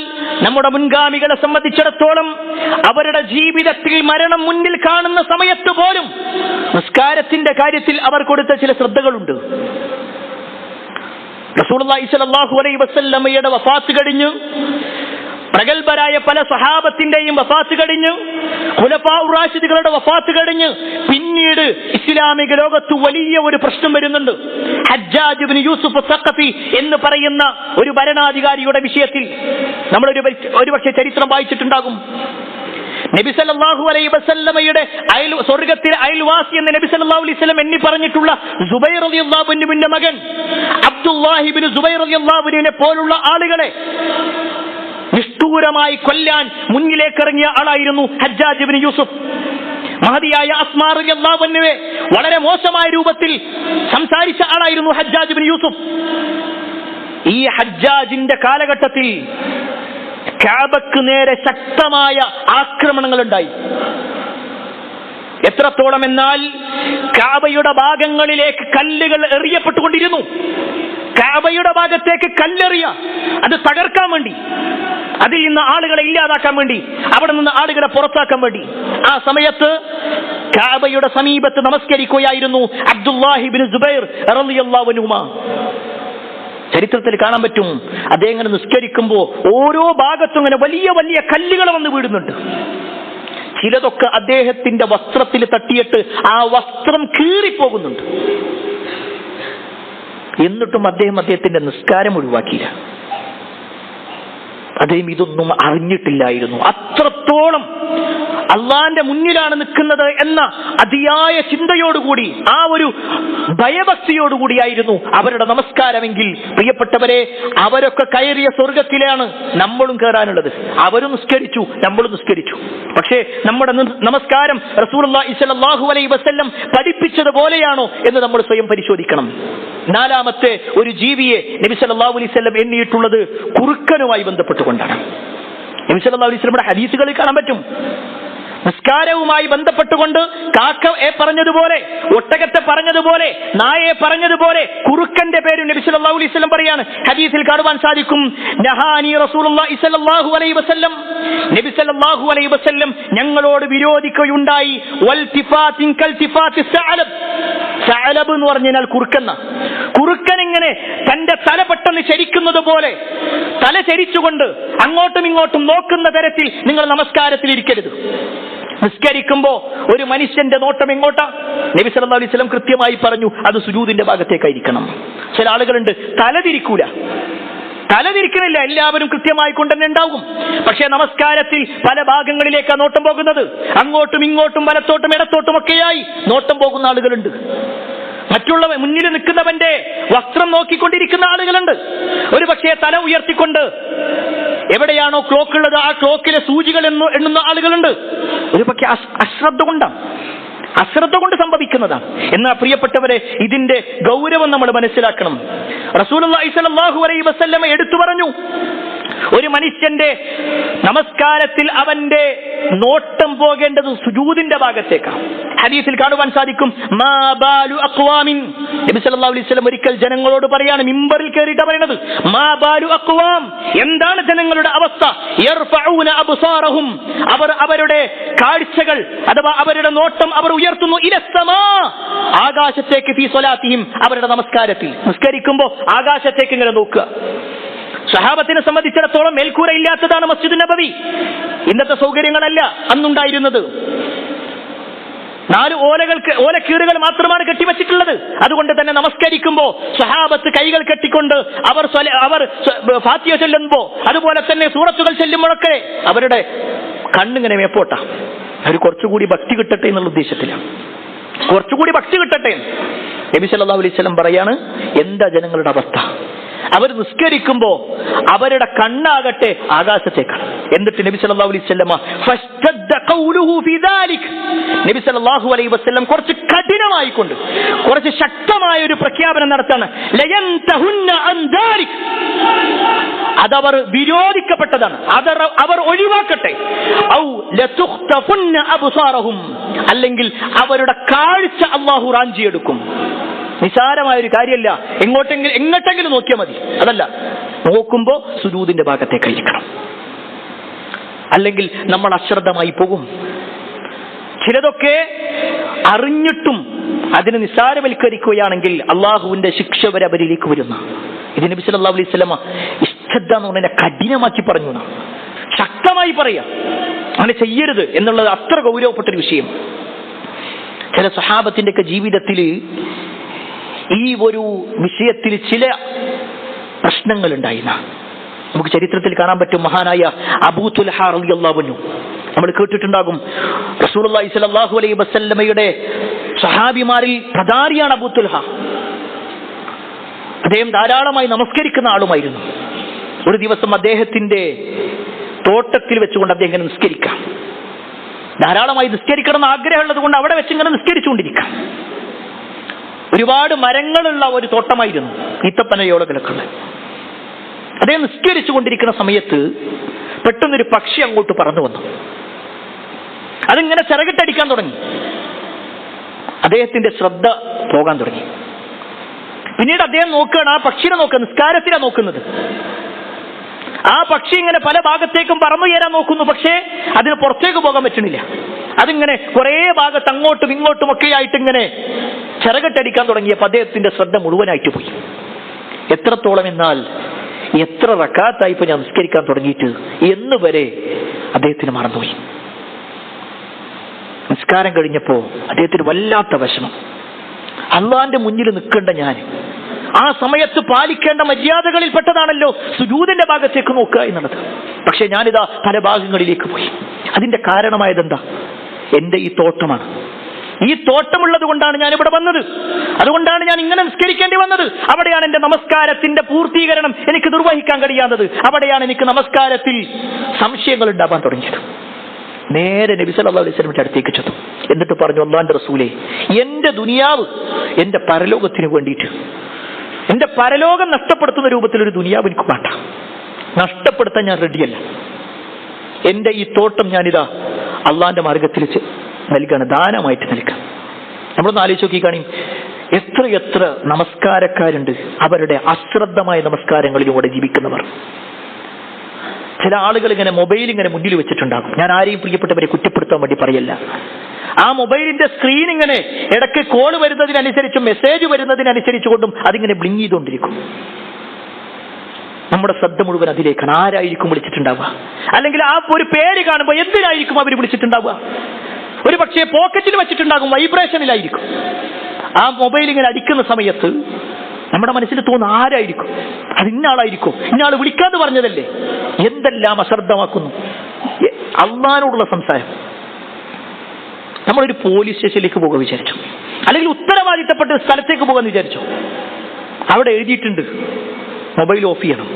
നമ്മുടെ മുൻഗാമികളെ സംബന്ധിച്ചിടത്തോളം അവരുടെ ജീവിതത്തിൽ മരണം മുന്നിൽ കാണുന്ന സമയത്ത് പോലും നിസ്കാരത്തിന്റെ കാര്യത്തിൽ അവർ കൊടുത്ത ചില ശ്രദ്ധകളുണ്ട്. റസൂലുള്ളാഹി സ്വല്ലല്ലാഹു അലൈഹി വസല്ലമയുടെ വഫാത്ത് കഴിഞ്ഞു, പ്രഗൽഭരായ പല സഹാബത്തിന്റെയും വഫാത്ത് കഴിഞ്ഞു, ഖുലഫാഉർ റാഷിദുകളുടെ വഫാത്ത് കഴിഞ്ഞു. പിന്നീട് ഇസ്ലാമിക ലോകത്ത് വലിയ ഒരു പ്രശ്നം വരുന്നുണ്ട്. ഹജ്ജാജ് ഇബ്നു യൂസുഫ് സഖഫി എന്ന് പറയുന്ന ഒരു ഭരണാധികാരിയുടെ വിഷയത്തിൽ നമ്മൾ ഒരുപക്ഷെ ചരിത്രം വായിച്ചിട്ടുണ്ടാകും. നബി സല്ലല്ലാഹു അലൈഹി വസല്ലമയുടെ സ്വർഗ്ഗത്തിലെ അയൽവാസി എന്ന് നബി സല്ലല്ലാഹു അലൈഹി വസല്ലം എണ്ണി പറഞ്ഞിട്ടുള്ള സുബൈർ റളിയല്ലാഹു അൻഹുവിന്റെ മകൻ അബ്ദുല്ലാഹി ഇബ്നു സുബൈർ റളിയല്ലാഹു അൻഹുവിനെ പോലുള്ള ആളുകളെ നിഷ്ഠൂരമായി കൊല്ലാൻ മുന്നിലേക്ക് ഇറങ്ങിയ ആളായിരുന്നു ഹജ്ജാജ് ഇബ്നു യൂസുഫ്. മഹദിയായ അസ്മാ റളിയല്ലാഹു അൻഹയെ വളരെ മോശമായ രൂപത്തിൽ സംസാരിച്ച ആളായിരുന്നു ഹജ്ജാജ് ഇബ്നു യൂസുഫ്. ഈ ഹജ്ജാജിന്റെ കാലഘട്ടത്തിൽ കഅബക്ക് നേരെ ശക്തമായ ആക്രമണങ്ങൾ ഉണ്ടായി. എത്രത്തോളം എന്നാൽ കഅബയുടെ ഭാഗങ്ങളിലേക്ക് കല്ലുകൾ എറിയപ്പെട്ടുകൊണ്ടിരുന്നു. കഅബയുടെ ഭാഗത്തേക്ക് കല്ലെറിയ, അത് തകർക്കാൻ വേണ്ടി, അതിൽ നിന്ന് ആളുകളെ ഇല്ലാതാക്കാൻ വേണ്ടി, അവിടെ നിന്ന് ആളുകളെ പുറത്താക്കാൻ വേണ്ടി. ആ സമയത്ത് കഅബയുടെ സമീപത്ത് നമസ്കരിക്കുകയായിരുന്നു അബ്ദുല്ലാഹി ഇബ്നു സുബൈർ റളിയല്ലാഹു അൻഹുമാ. ചരിത്രത്തിൽ കാണാൻ പറ്റും, അദ്ദേഹം ഇങ്ങനെ നിസ്കരിക്കുമ്പോൾ ഓരോ ഭാഗത്തും ഇങ്ങനെ വലിയ വലിയ കല്ലുകൾ വന്ന് വീടുന്നുണ്ട്. ചിലതൊക്കെ അദ്ദേഹത്തിന്റെ വസ്ത്രത്തിൽ തട്ടിയിട്ട് ആ വസ്ത്രം കീറിപ്പോകുന്നുണ്ട്. എന്നിട്ടും അദ്ദേഹത്തിന്റെ നിസ്കാരം ഒഴിവാക്കിയില്ല. അദ്ദേഹം ഇതൊന്നും അറിഞ്ഞിട്ടില്ലായിരുന്നു. അത്രത്തോളം അള്ളാന്റെ മുന്നിലാണ് നിൽക്കുന്നത് എന്ന അതിയായ ചിന്തയോടുകൂടി, ആ ഒരു ഭയഭക്തിയോടുകൂടിയായിരുന്നു അവരുടെ നമസ്കാരമെങ്കിൽ, പ്രിയപ്പെട്ടവരെ, അവരൊക്കെ കയറിയ സ്വർഗത്തിലാണ് നമ്മളും കയറാനുള്ളത്. അവരും നിസ്കരിച്ചു, നമ്മളും നിസ്കരിച്ചു. പക്ഷേ നമ്മുടെ നമസ്കാരം റസൂലുള്ളാഹി സ്വല്ലല്ലാഹു അലൈഹി വസല്ലം പഠിപ്പിച്ചതുപോലെയാണോ എന്ന് നമ്മൾ സ്വയം പരിശോധിക്കണം. നാലാമത്തെ ഒരു ജീവിയെ നബി സല്ലല്ലാഹു അലൈഹി വസല്ലം എണ്ണിയിട്ടുള്ളത് കുറുക്കനുമായി ബന്ധപ്പെട്ടുകൊണ്ടാണ്. നബി സല്ലല്ലാഹു അലൈഹി വസല്ലമയുടെ ഹദീസുകളിൽ കാണാൻ പറ്റും, നിസ്കാരവുമായി ബന്ധപ്പെട്ടുകൊണ്ട് കാക്കയെ പറഞ്ഞതുപോലെ, ഒട്ടകത്തെ പറഞ്ഞതുപോലെ, നായയെ പറഞ്ഞതുപോലെ കുറുക്കന്റെ പേരും നബി സല്ലല്ലാഹു അലൈഹി വസല്ലം പറയാണ്. ഹദീസിൽ കാണുവാൻ സാധിക്കും, നഹാനി റസൂലുള്ളാഹി സ്വല്ലല്ലാഹു അലൈഹി വസല്ലം, നബി സല്ലല്ലാഹു അലൈഹി വസല്ലം ഞങ്ങളോട് വിരോധിക്കുകയുണ്ടായി. വൽതിഫാത്തിൻ കൽതിഫാത്തി സഅലബ്, സഅലബ് എന്ന് പറഞ്ഞാൽ കുറുക്കൻ. കുറുക്കൻ ഇങ്ങനെ തന്റെ തല പെട്ടെന്ന് ചരിക്കുന്നത് പോലെ തല ചരിച്ചുകൊണ്ട് അങ്ങോട്ടും ഇങ്ങോട്ടും നോക്കുന്ന തരത്തിൽ നിങ്ങൾ നമസ്കാരത്തിൽ ഇരിക്കരുത്. നിസ്കരിക്കുമ്പോ ഒരു മനുഷ്യന്റെ നോട്ടം എങ്ങോട്ടാ? നബി സല്ലല്ലാഹു അലൈഹി വസല്ലം കൃത്യമായി പറഞ്ഞു, അത് സുജൂദിന്റെ ഭാഗത്തേക്കായിരിക്കണം. ചില ആളുകളുണ്ട് തലതിരിക്കൂല, തലതിരിക്കണില്ല, എല്ലാവരും കൃത്യമായി കൊണ്ടുതന്നെ ഉണ്ടാവും. പക്ഷേ നമസ്കാരത്തിൽ പല ഭാഗങ്ങളിലേക്കാണ് നോട്ടം പോകുന്നത്. അങ്ങോട്ടും ഇങ്ങോട്ടും വലത്തോട്ടും ഇടത്തോട്ടും ഒക്കെയായി നോട്ടം പോകുന്ന ആളുകളുണ്ട്. മറ്റുള്ള മുന്നിൽ നിൽക്കുന്നവന്റെ വസ്ത്രം നോക്കിക്കൊണ്ടിരിക്കുന്ന ആളുകളുണ്ട്. ഒരു പക്ഷേ തല ഉയർത്തിക്കൊണ്ട് എവിടെയാണോ ക്ലോക്ക് ഉള്ളത് ആ ക്ലോക്കിലെ സൂചികൾ എണ്ണുന്ന ആളുകളുണ്ട്. ഒരു പക്ഷേ അശ്രദ്ധ കൊണ്ട് സംഭവിക്കുന്നതാണ്. എന്നാൽ പ്രിയപ്പെട്ടവരെ, ഇതിന്റെ ഗൗരവം നമ്മൾ മനസ്സിലാക്കണം. റസൂലുള്ളാഹി സ്വല്ലല്ലാഹു അലൈഹി വസല്ലം എടുത്തു പറഞ്ഞു, ഒരു മനുഷ്യന്റെ നമസ്കാരത്തിൽ അവന്റെ നോട്ടം പോകേണ്ടത് സുജൂദിന്റെ ഭാഗത്തേക്കാണ്. ഹദീസിൽ കാണുവാൻ സാധിക്കും, മാ ബാലു അഖ്വാമിൻ, നബി സല്ലല്ലാഹു അലൈഹി വസല്ലം ഒരിക്കൽ ജനങ്ങളോട് പറയാണ്, മിമ്പറിൽ കയറിയിട്ട് പറയുന്നത്, മാ ബാലു അഖ്വാം, എന്താണ് ജനങ്ങളുടെ അവസ്ഥ? യർഫഊന അബ്സാറഹും, അവർ അവരുടെ കാഴ്ചകൾ അഥവാ അവരുടെ നോട്ടം അവർ ഉയർത്തുന്നു, ഇലസ്സമാ, ആകാശത്തേക്ക്, ഫീ സ്വലാത്തിഹിം, അവരുടെ നമസ്കാരത്തിൽ. നിസ്കരിക്കുമ്പോൾ ആകാശത്തേക്ക് ഇങ്ങനെ നോക്കുക. സഹാബത്തിനെ സംബന്ധിച്ചിടത്തോളം മേൽക്കൂര ഇല്ലാത്തതാണ് മസ്ജിദ് നബവി. ഇന്നത്തെ സൗകര്യങ്ങളല്ല അന്നുണ്ടായിരുന്നത്. 4 ഓലക്കീറുകൾ മാത്രമാണ് കെട്ടിവെച്ചിട്ടുള്ളത്. അതുകൊണ്ട് തന്നെ നമസ്കരിക്കുമ്പോ സഹാബത്ത് കൈകൾ കെട്ടിക്കൊണ്ട് അവർ ഫാത്തിഹ ചൊല്ലുമ്പോ, അതുപോലെ തന്നെ സൂറത്തുകൾ ചൊല്ലുമ്പോഴൊക്കെ അവരുടെ കണ്ണിങ്ങനെ മേപ്പോട്ടാ. അവർ കുറച്ചുകൂടി ഭക്തി കിട്ടട്ടെ എന്നുള്ള ഉദ്ദേശത്തിലാണ്, കുറച്ചുകൂടി ഭക്തി കിട്ടട്ടെ. നബി സല്ലല്ലാഹു അലൈഹി വസല്ലം പറയാണ്, എന്താ ജനങ്ങളുടെ അവസ്ഥ? അവർ നിസ്കരിക്കുമ്പോ അവരുടെ കണ്ണാകട്ടെ ആകാശത്തേക്കാണ്. എന്നിട്ട് നബി സല്ലല്ലാഹു അലൈഹി വസല്ലം ഫസ്തദ്ദ ഖൗലുഹു ഫീ ദാലിക്, നബി സല്ലല്ലാഹു അലൈഹി വസല്ലം കുറച്ച് കഠിനമായിക്കൊണ്ട് കുറച്ച് ശക്തമായ ഒരു പ്രഖ്യാപനം നടത്താണ്. ലയൻതഹുന്ന അൻ ദാലിക്, അതവർ വിരോധിക്കപ്പെട്ടതാണ്, അവർ ഒഴിവാക്കട്ടെ. ഔ ലതുഖ്തഫുന്ന അബ്സാറഹും, അല്ലെങ്കിൽ അവരുടെ കാഴ്ച അല്ലാഹു റാഞ്ചിയെടുക്കും. നിസാരമായ ഒരു കാര്യമല്ല, എങ്ങോട്ടെങ്കിലും നോക്കിയാൽ മതി. അതല്ല, നോക്കുമ്പോ സുജൂദിന്റെ ഭാഗത്തേക്കായിരിക്കണം, അല്ലെങ്കിൽ നമ്മൾ അശ്രദ്ധമായി പോകും. ചിലതൊക്കെ അറിഞ്ഞിട്ടും അതിനെ നിസാരവൽക്കരിക്കുകയാണെങ്കിൽ അള്ളാഹുവിന്റെ ശിക്ഷ വരെ അവരിലേക്ക് വരുന്ന. ഇത് നബി സല്ലല്ലാഹു അലൈഹി വസല്ലം ഇസ്തദ്ദ എന്ന് പറഞ്ഞാൽ കഠിനമാക്കി പറഞ്ഞു, ശക്തമായി പറയാ, അങ്ങനെ ചെയ്യരുത് എന്നുള്ളത് അത്ര ഗൗരവപ്പെട്ടൊരു വിഷയം. ചില സഹാബത്തിന്റെ ഒക്കെ ജീവിതത്തിൽ ഈ ഒരു വിഷയത്തിൽ ചില പ്രശ്നങ്ങൾ ഉണ്ടായിരുന്നു. നമുക്ക് ചരിത്രത്തിൽ കാണാൻ പറ്റും, മഹാനായ അബൂ തുൽഹ റളിയല്ലാഹു അൻഹു, നമ്മൾ കേട്ടിട്ടുണ്ടാകും. റസൂലുള്ളാഹി സ്വല്ലല്ലാഹു അലൈഹി വസല്ലമയുടെ സഹാബിമാരിൽ പ്രധാനിയാണ് അബൂ തുൽഹ. അദ്ദേഹം ധാരാളമായി നമസ്കരിക്കുന്ന ആളുമായിരുന്നു. ഒരു ദിവസം അദ്ദേഹത്തിന്റെ തോട്ടത്തിൽ വെച്ചുകൊണ്ട് അദ്ദേഹം ഇങ്ങനെ നിസ്കരിക്കാം, ധാരാളമായി നിസ്കരിക്കണം എന്ന് ആഗ്രഹമുള്ളത് കൊണ്ട് അവിടെ വെച്ച് ഇങ്ങനെ നിസ്കരിച്ചുകൊണ്ടിരിക്കാം. ഒരുപാട് മരങ്ങളുള്ള ഒരു തോട്ടമായിരുന്നു, ഈത്തപ്പനയോളകളൊക്കെ. അദ്ദേഹം നിസ്കരിച്ചു കൊണ്ടിരിക്കുന്ന സമയത്ത് പെട്ടെന്നൊരു പക്ഷി അങ്ങോട്ട് പറന്നു വന്നു. അതിങ്ങനെ ചിറകിട്ടടിക്കാൻ തുടങ്ങി. അദ്ദേഹത്തിന്റെ ശ്രദ്ധ പോകാൻ തുടങ്ങി. പിന്നീട് അദ്ദേഹം നോക്കുകയാണ്, ആ പക്ഷിനെ നോക്കുക, നിസ്കാരത്തിലാണ് നോക്കുന്നത്. ആ പക്ഷി ഇങ്ങനെ പല ഭാഗത്തേക്കും പറന്നു കയറാൻ നോക്കുന്നു, പക്ഷേ അതിന് പുറത്തേക്ക് പോകാൻ പറ്റണില്ല. അതിങ്ങനെ കുറെ ഭാഗത്ത് അങ്ങോട്ടും ഇങ്ങോട്ടും ഒക്കെ ആയിട്ട് ഇങ്ങനെ ചിറകട്ടടിക്കാൻ തുടങ്ങിയപ്പോൾ അദ്ദേഹത്തിന്റെ ശ്രദ്ധ മുഴുവനായിട്ട് പോയി. എത്രത്തോളം എന്നാൽ എത്ര റക്കാത്തായി ഇപ്പൊ ഞാൻ നിസ്കരിക്കാൻ തുടങ്ങിയിട്ട് എന്ന് വരെ അദ്ദേഹത്തിന് മറന്നുപോയി. നിസ്കാരം കഴിഞ്ഞപ്പോ അദ്ദേഹത്തിന് വല്ലാത്ത വിഷമം. അള്ളാന്റെ മുന്നിൽ നിൽക്കേണ്ട ഞാൻ ആ സമയത്ത് പാലിക്കേണ്ട മര്യാദകളിൽ പെട്ടതാണല്ലോ സുജൂദിന്റെ ഭാഗത്തേക്ക് നോക്കുക എന്നുള്ളത്. പക്ഷെ ഞാനിതാ പല ഭാഗങ്ങളിലേക്ക് പോയി. അതിന്റെ കാരണമായതെന്താ? എന്റെ ഈ തോട്ടമാണ്. ഈ തോട്ടമുള്ളത് കൊണ്ടാണ് ഞാൻ ഇവിടെ വന്നത്. അതുകൊണ്ടാണ് ഞാൻ ഇങ്ങനെ നിസ്കരിക്കേണ്ടി വന്നത്. അവിടെയാണ് എന്റെ നമസ്കാരത്തിന്റെ പൂർത്തീകരണം എനിക്ക് നിർവഹിക്കാൻ കഴിയാത്തത്. അവിടെയാണ് എനിക്ക് നമസ്കാരത്തിൽ സംശയങ്ങൾ ഉണ്ടാവാൻ തുടങ്ങിയത്. നേരെ നബി സല്ലല്ലാഹു അലൈഹി വസല്ലമയുടെ അടുത്തേക്ക് ചെന്നു. എന്നിട്ട് പറഞ്ഞു, അല്ലാഹുവിന്റെ റസൂലേ, എന്റെ ദുനിയാവ് എന്റെ പരലോകത്തിന് വേണ്ടിയിട്ട്, എന്റെ പരലോകം നഷ്ടപ്പെടുത്തുന്ന രൂപത്തിൽ ഒരു ദുനിയാവ് എനിക്ക് വേണ്ട. നഷ്ടപ്പെടുത്താൻ ഞാൻ റെഡിയല്ല. എന്റെ ഈ തോട്ടം ഞാനിതാ അള്ളാന്റെ മാർഗത്തിൽ നൽകാണ്, ദാനമായിട്ട് നൽകാം. നമ്മളൊന്ന് ആലോചിച്ച് നോക്കി കാണും, എത്ര നമസ്കാരക്കാരുണ്ട് അവരുടെ അശ്രദ്ധമായ നമസ്കാരങ്ങളിലൂടെ ജീവിക്കുന്നവർ. ചില ആളുകൾ ഇങ്ങനെ മൊബൈൽ ഇങ്ങനെ മുന്നിൽ വെച്ചിട്ടുണ്ടാകും. ഞാൻ ആരെയും പ്രിയപ്പെട്ടവരെ കുറ്റപ്പെടുത്താൻ വേണ്ടി പറയല്ല. ആ മൊബൈലിന്റെ സ്ക്രീൻ ഇങ്ങനെ ഇടയ്ക്ക് കോൾ വരുന്നതിനനുസരിച്ചും മെസ്സേജ് വരുന്നതിനനുസരിച്ചു കൊണ്ടും അതിങ്ങനെ ബ്ലിങ്ക് ചെയ്തുകൊണ്ടിരിക്കും. നമ്മുടെ ശ്രദ്ധ മുഴുവൻ അതിലേക്കാണ്. ആരായിരിക്കും വിളിച്ചിട്ടുണ്ടാവുക? അല്ലെങ്കിൽ ആ ഒരു പേര് കാണുമ്പോൾ എന്തിനായിരിക്കും അവർ വിളിച്ചിട്ടുണ്ടാവുക? ഒരു പക്ഷേ പോക്കറ്റിൽ വെച്ചിട്ടുണ്ടാകും, വൈബ്രേഷനിലായിരിക്കും. ആ മൊബൈൽ ഇങ്ങനെ അടിക്കുന്ന സമയത്ത് നമ്മുടെ മനസ്സിൽ തോന്നുന്ന ആരായിരിക്കും? അത് ഇന്നാളായിരിക്കും, ഇന്നാൾ വിളിക്കാന്ന് പറഞ്ഞതല്ലേ. എന്തെല്ലാം അശ്രദ്ധമാക്കുന്നു. അള്ളാനോടുള്ള സംസാരം. നമ്മളൊരു പോലീസ് സ്റ്റേഷനിലേക്ക് പോകാൻ വിചാരിച്ചു, അല്ലെങ്കിൽ ഉത്തരവാദിത്തപ്പെട്ട സ്ഥലത്തേക്ക് പോകാൻ വിചാരിച്ചു. അവിടെ എഴുതിയിട്ടുണ്ട് മൊബൈൽ ഓഫ് ചെയ്യണം.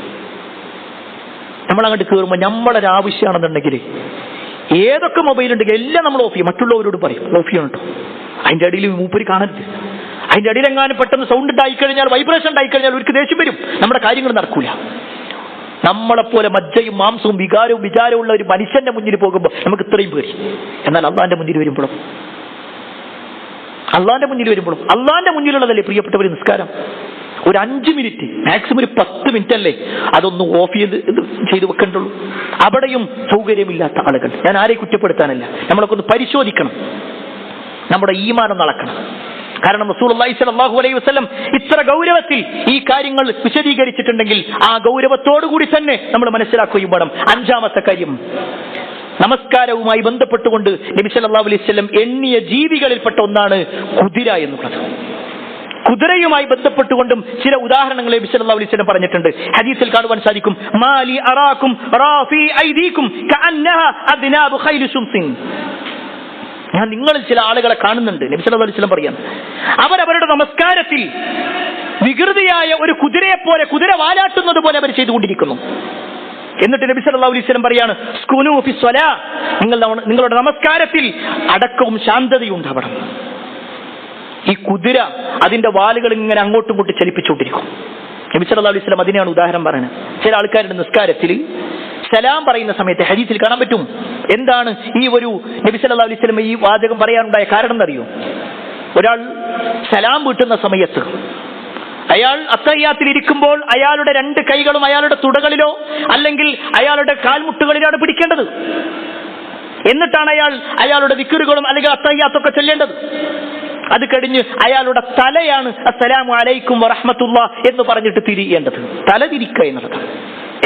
നമ്മൾ അങ്ങോട്ട് കയറുമ്പോൾ നമ്മളൊരു ആവശ്യമാണെന്നുണ്ടെങ്കിൽ ഏതൊക്കെ മൊബൈൽ ഉണ്ടെങ്കിൽ എല്ലാം നമ്മൾ ഓഫ് ചെയ്യും. മറ്റുള്ളവരോട് പറയും ഓഫ് ചെയ്യണം കേട്ടോ. അതിന്റെ അടിയിൽ മൂപ്പര് കാണരുത്. അതിന്റെ അടിയിൽ എങ്ങാനും പെട്ടെന്ന് സൗണ്ട് ഉണ്ടായിക്കഴിഞ്ഞാൽ, വൈബ്രേഷൻ ഉണ്ടായിക്കഴിഞ്ഞാൽ ഒരു ദേഷ്യം വരും. നമ്മുടെ കാര്യങ്ങൾ നടക്കൂല. നമ്മളെപ്പോലെ മജ്ജയും മാംസവും വികാരവും വിചാരവും ഉള്ള ഒരു മനുഷ്യന്റെ മുന്നിൽ പോകുമ്പോൾ നമുക്ക് ഇത്രയും പേടി. എന്നാൽ അള്ളാന്റെ മുന്നിൽ വരുമ്പോഴും അള്ളാന്റെ മുന്നിലുള്ളതല്ലേ പ്രിയപ്പെട്ടവർ നിസ്കാരം. ഒരു 5 മിനിറ്റ്, മാക്സിമം ഒരു 10 മിനിറ്റ് അല്ലേ അതൊന്ന് ഓഫ് ചെയ്ത് വെക്കേണ്ടുള്ളൂ. അവിടെയും സൗകര്യമില്ലാത്ത ആളുകൾ. ഞാൻ ആരെയും കുറ്റപ്പെടുത്താനല്ല, നമ്മളൊക്കെ ഒന്ന് പരിശോധിക്കണം, നമ്മുടെ ഈമാനം നടക്കണം. കാരണം റസൂലുള്ളാഹി സ്വല്ലല്ലാഹു അലൈഹി വസല്ലം ഇത്ര ഗൗരവത്തിൽ ഈ കാര്യങ്ങൾ വിശദീകരിച്ചിട്ടുണ്ടെങ്കിൽ ആ ഗൗരവത്തോടുകൂടി തന്നെ നമ്മൾ മനസ്സിലാക്കുകയും വേണം. 5-ാമത്തെ കാര്യം, നമസ്കാരവുമായി ബന്ധപ്പെട്ടുകൊണ്ട് നബി സല്ലല്ലാഹു അലൈഹി വസല്ലം എണ്ണിയ ജീവികളിൽപ്പെട്ട ഒന്നാണ് കുതിര എന്നുള്ളത്. കുതിരയുമായി ബന്ധപ്പെട്ടുകൊണ്ടും ചില ഉദാഹരണങ്ങൾ നബി സല്ലല്ലാഹു അലൈഹി വസല്ലം പറഞ്ഞിട്ടുണ്ട്. ഹദീസിൽ കാണുവാൻ സാധിക്കും, മാലി അറാക്കും റാഫി ഐദീകും കഅന്നഹ അദ്നാബു ഖൈലി ശുംസിൻ. ഞാൻ നിങ്ങളിൽ ചില ആളുകളെ കാണുന്നുണ്ട്, നബി സല്ലല്ലാഹു അലൈഹി വസല്ലം പറയാണ്, അവരവരുടെ നമസ്കാരത്തിൽ വികൃതിയായ ഒരു കുതിരയെ പോലെ, കുതിര വാലാട്ടുന്നത് പോലെ അവർ ചെയ്തുകൊണ്ടിരിക്കുന്നു. എന്നിട്ട് നബി സല്ലല്ലാഹു അലൈഹി വസല്ലം പറയാണ്, സ്കുനൂ ഫി സ്വലാ, നിങ്ങളുടെ നമസ്കാരത്തിൽ അടക്കവും ശാന്തതയും ഉണ്ടാവണം. ഈ കുതിര അതിന്റെ വാലുകൾ ഇങ്ങനെ അങ്ങോട്ടും ഇങ്ങോട്ടും ചലിപ്പിച്ചുകൊണ്ടിരിക്കും. നബി സല്ലല്ലാഹു അലൈഹി വസല്ലം അതിനെയാണ് ഉദാഹരണം പറയുന്നത്. ചില ആൾക്കാരുടെ നിസ്കാരത്തിൽ സലാം പറയുന്ന സമയത്ത് ഹദീസിൽ കാണാൻ പറ്റും. എന്താണ് ഈ ഒരു നബി സല്ലല്ലാഹു അലൈഹി വസല്ലം ഈ വാചകം പറയാനുണ്ടായ കാരണം എന്നറിയോ? ഒരാൾ സലാം വീട്ടുന്ന സമയത്ത് അയാൾ അത്തഹിയ്യാത്തിൽ ഇരിക്കുമ്പോൾ അയാളുടെ 2 കൈകളും അയാളുടെ തുടകളിലോ അല്ലെങ്കിൽ അയാളുടെ കാൽമുട്ടുകളിലാണ് പിടിക്കേണ്ടത്. എന്നിട്ടാണ് അയാളുടെ ദിക്റുകളും അല്ലെങ്കിൽ അത്തഹിയ്യാത്തൊക്കെ ചൊല്ലേണ്ടത്. അത് കഴിഞ്ഞ് അയാളുടെ തലയാണ് അസ്സലാമു അലൈക്കും വറഹ്മത്തുള്ളാഹി എന്ന് പറഞ്ഞിട്ട് തിരിയേണ്ടത്. തല തിരിക്കുക എന്നുള്ളത്.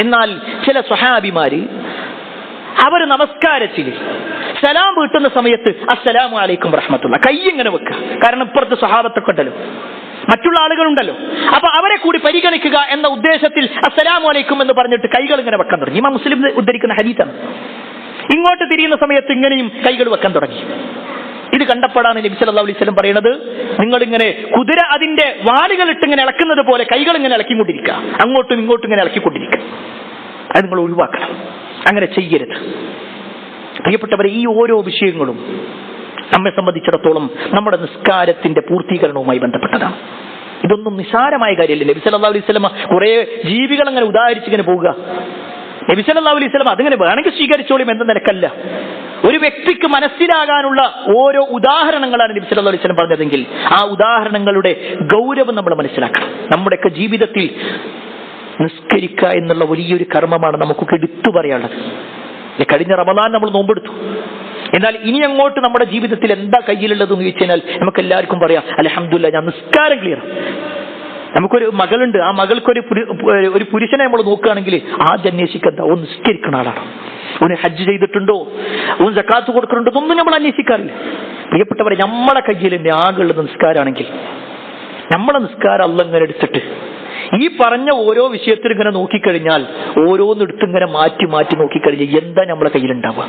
എന്നാൽ ചില സ്വഹാബിമാര് അവർ നമസ്കാരത്തിൽ സലാം വീട്ടുന്ന സമയത്ത് അസ്സലാമു അലൈക്കും വറഹ്മത്തുള്ളാഹി കൈ ഇങ്ങനെ വെക്കുക. കാരണം ഇപ്പുറത്ത് സ്വഹാബത്തൊക്കെ ഉണ്ടല്ലോ, മറ്റുള്ള ആളുകളുണ്ടല്ലോ. അപ്പൊ അവരെ കൂടി പരിഗണിക്കുക എന്ന ഉദ്ദേശത്തിൽ അസ്സലാമു അലൈക്കും എന്ന് പറഞ്ഞിട്ട് കൈകൾ ഇങ്ങനെ വെക്കാൻ തുടങ്ങി. ഇമാം മുസ്ലിം ഉദ്ധരിക്കുന്ന ഹദീസാണ്. ഇങ്ങോട്ട് തിരിയുന്ന സമയത്ത് ഇങ്ങനെയും കൈകൾ വെക്കാൻ തുടങ്ങി. ഇത് കണ്ടപ്പോഴാണ് നബി സല്ലല്ലാഹു അലൈഹി വസല്ലം പറയുന്നത്, നിങ്ങൾ ഇങ്ങനെ കുതിര അതിന്റെ വാലുകളിട്ട് ഇങ്ങനെ ഇളക്കുന്നത് പോലെ കൈകൾ ഇങ്ങനെ ഇളക്കിക്കൊണ്ടിരിക്കുക, അങ്ങോട്ടും ഇങ്ങോട്ടും ഇങ്ങനെ ഇളക്കിക്കൊണ്ടിരിക്കുക. അത് നിങ്ങൾ ഒഴിവാക്കണം, അങ്ങനെ ചെയ്യരുത്. പ്രിയപ്പെട്ടവരെ, ഈ ഓരോ വിഷയങ്ങളും നമ്മെ സംബന്ധിച്ചിടത്തോളം നമ്മുടെ നിസ്കാരത്തിന്റെ പൂർത്തീകരണവുമായി ബന്ധപ്പെട്ടതാണ്. ഇതൊന്നും നിസ്സാരമായ കാര്യമല്ല. നബി സല്ലല്ലാഹു അലൈഹി വസല്ലം കുറെ ജീവികൾ അങ്ങനെ ഉദാഹരിച്ചിങ്ങനെ പോവുക. നബി സല്ലല്ലാഹു അലൈഹി വസല്ലം അതിങ്ങനെ വേണമെങ്കിൽ സ്വീകരിച്ചോളും എന്ന നിലക്കല്ല. ഒരു വ്യക്തിക്ക് മനസ്സിലാകാനുള്ള ഓരോ ഉദാഹരണങ്ങളാണ് നബി സല്ലല്ലാഹു അലൈഹി വസല്ലം പറഞ്ഞതെങ്കിൽ ആ ഉദാഹരണങ്ങളുടെ ഗൗരവം നമ്മൾ മനസ്സിലാക്കണം. നമ്മുടെയൊക്കെ ജീവിതത്തിൽ നിസ്കരിക്കുക എന്നുള്ള വലിയൊരു കർമ്മമാണ് നമുക്കൊക്കെ എടുത്തു പറയാനുള്ളത്. കഴിഞ്ഞ റമദാൻ നമ്മൾ നോമ്പെടുത്തു. എന്നാൽ ഇനി അങ്ങോട്ട് നമ്മുടെ ജീവിതത്തിൽ എന്താ കയ്യിലുള്ളതെന്ന് ചോദിച്ചു കഴിഞ്ഞാൽ നമുക്ക് എല്ലാവർക്കും പറയാം, അൽഹംദുലില്ലാഹ് ഞാൻ നിസ്കാരം ക്ലിയർ. നമുക്കൊരു മകളുണ്ട്, ആ മകൾക്കൊരു ഒരു പുരുഷനെ നമ്മൾ നോക്കുകയാണെങ്കിൽ ആദ്യം അന്വേഷിക്കുക ഓൻ നിസ്കരിക്കുന്ന ആളാണ്, ഓന് ഹജ്ജ് ചെയ്തിട്ടുണ്ടോ, ഓൻ സക്കാത്ത് കൊടുക്കുന്നുണ്ടോ, ഇതൊന്നും നമ്മൾ അന്വേഷിക്കാറില്ല. പ്രിയപ്പെട്ടവരെ, നമ്മളെ കയ്യിൽ തന്നെ ആകെയുള്ളത് നിസ്കാരമാണെങ്കിൽ നമ്മളെ നിസ്കാരം അല്ലാഹ് ഇങ്ങനെ എടുത്തിട്ട് ഈ പറഞ്ഞ ഓരോ വിഷയത്തിലും ഇങ്ങനെ നോക്കിക്കഴിഞ്ഞാൽ, ഓരോന്നെടുത്ത് ഇങ്ങനെ മാറ്റി മാറ്റി നോക്കിക്കഴിഞ്ഞാൽ എന്താ നമ്മളെ കയ്യിലുണ്ടാവുക?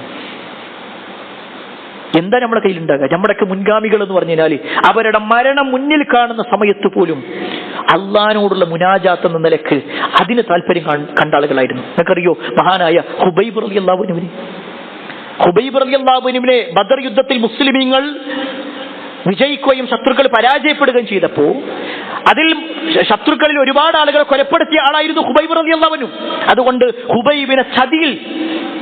എന്താ നമ്മളെ കയ്യിലുണ്ടാകുക? നമ്മുടെയൊക്കെ മുൻഗാമികൾ എന്ന് പറഞ്ഞു കഴിഞ്ഞാൽ അവരുടെ മരണം മുന്നിൽ കാണുന്ന സമയത്ത് പോലും അള്ളാഹിനോടുള്ള മുനാജാത്ത് എന്ന നിലക്ക് അതിന് താല്പര്യം കണ്ട ആളുകളായിരുന്നു. നിങ്ങൾക്കറിയോ, മഹാനായ ഹുബൈബ് റളിയല്ലാഹു അൻഹുവിനെ ബദർ യുദ്ധത്തിൽ മുസ്ലിമീങ്ങൾ വിജയിക്കുകയും ശത്രുക്കൾ പരാജയപ്പെടുകയും ചെയ്തപ്പോ അതിൽ ശത്രുക്കളിൽ ഒരുപാട് ആളുകളെ കൊലപ്പെടുത്തിയ ആളായിരുന്നു ഹുബൈബ് റളിയല്ലാഹു അൻഹു. അതുകൊണ്ട് ഹുബൈബിനെ ചതിയിൽ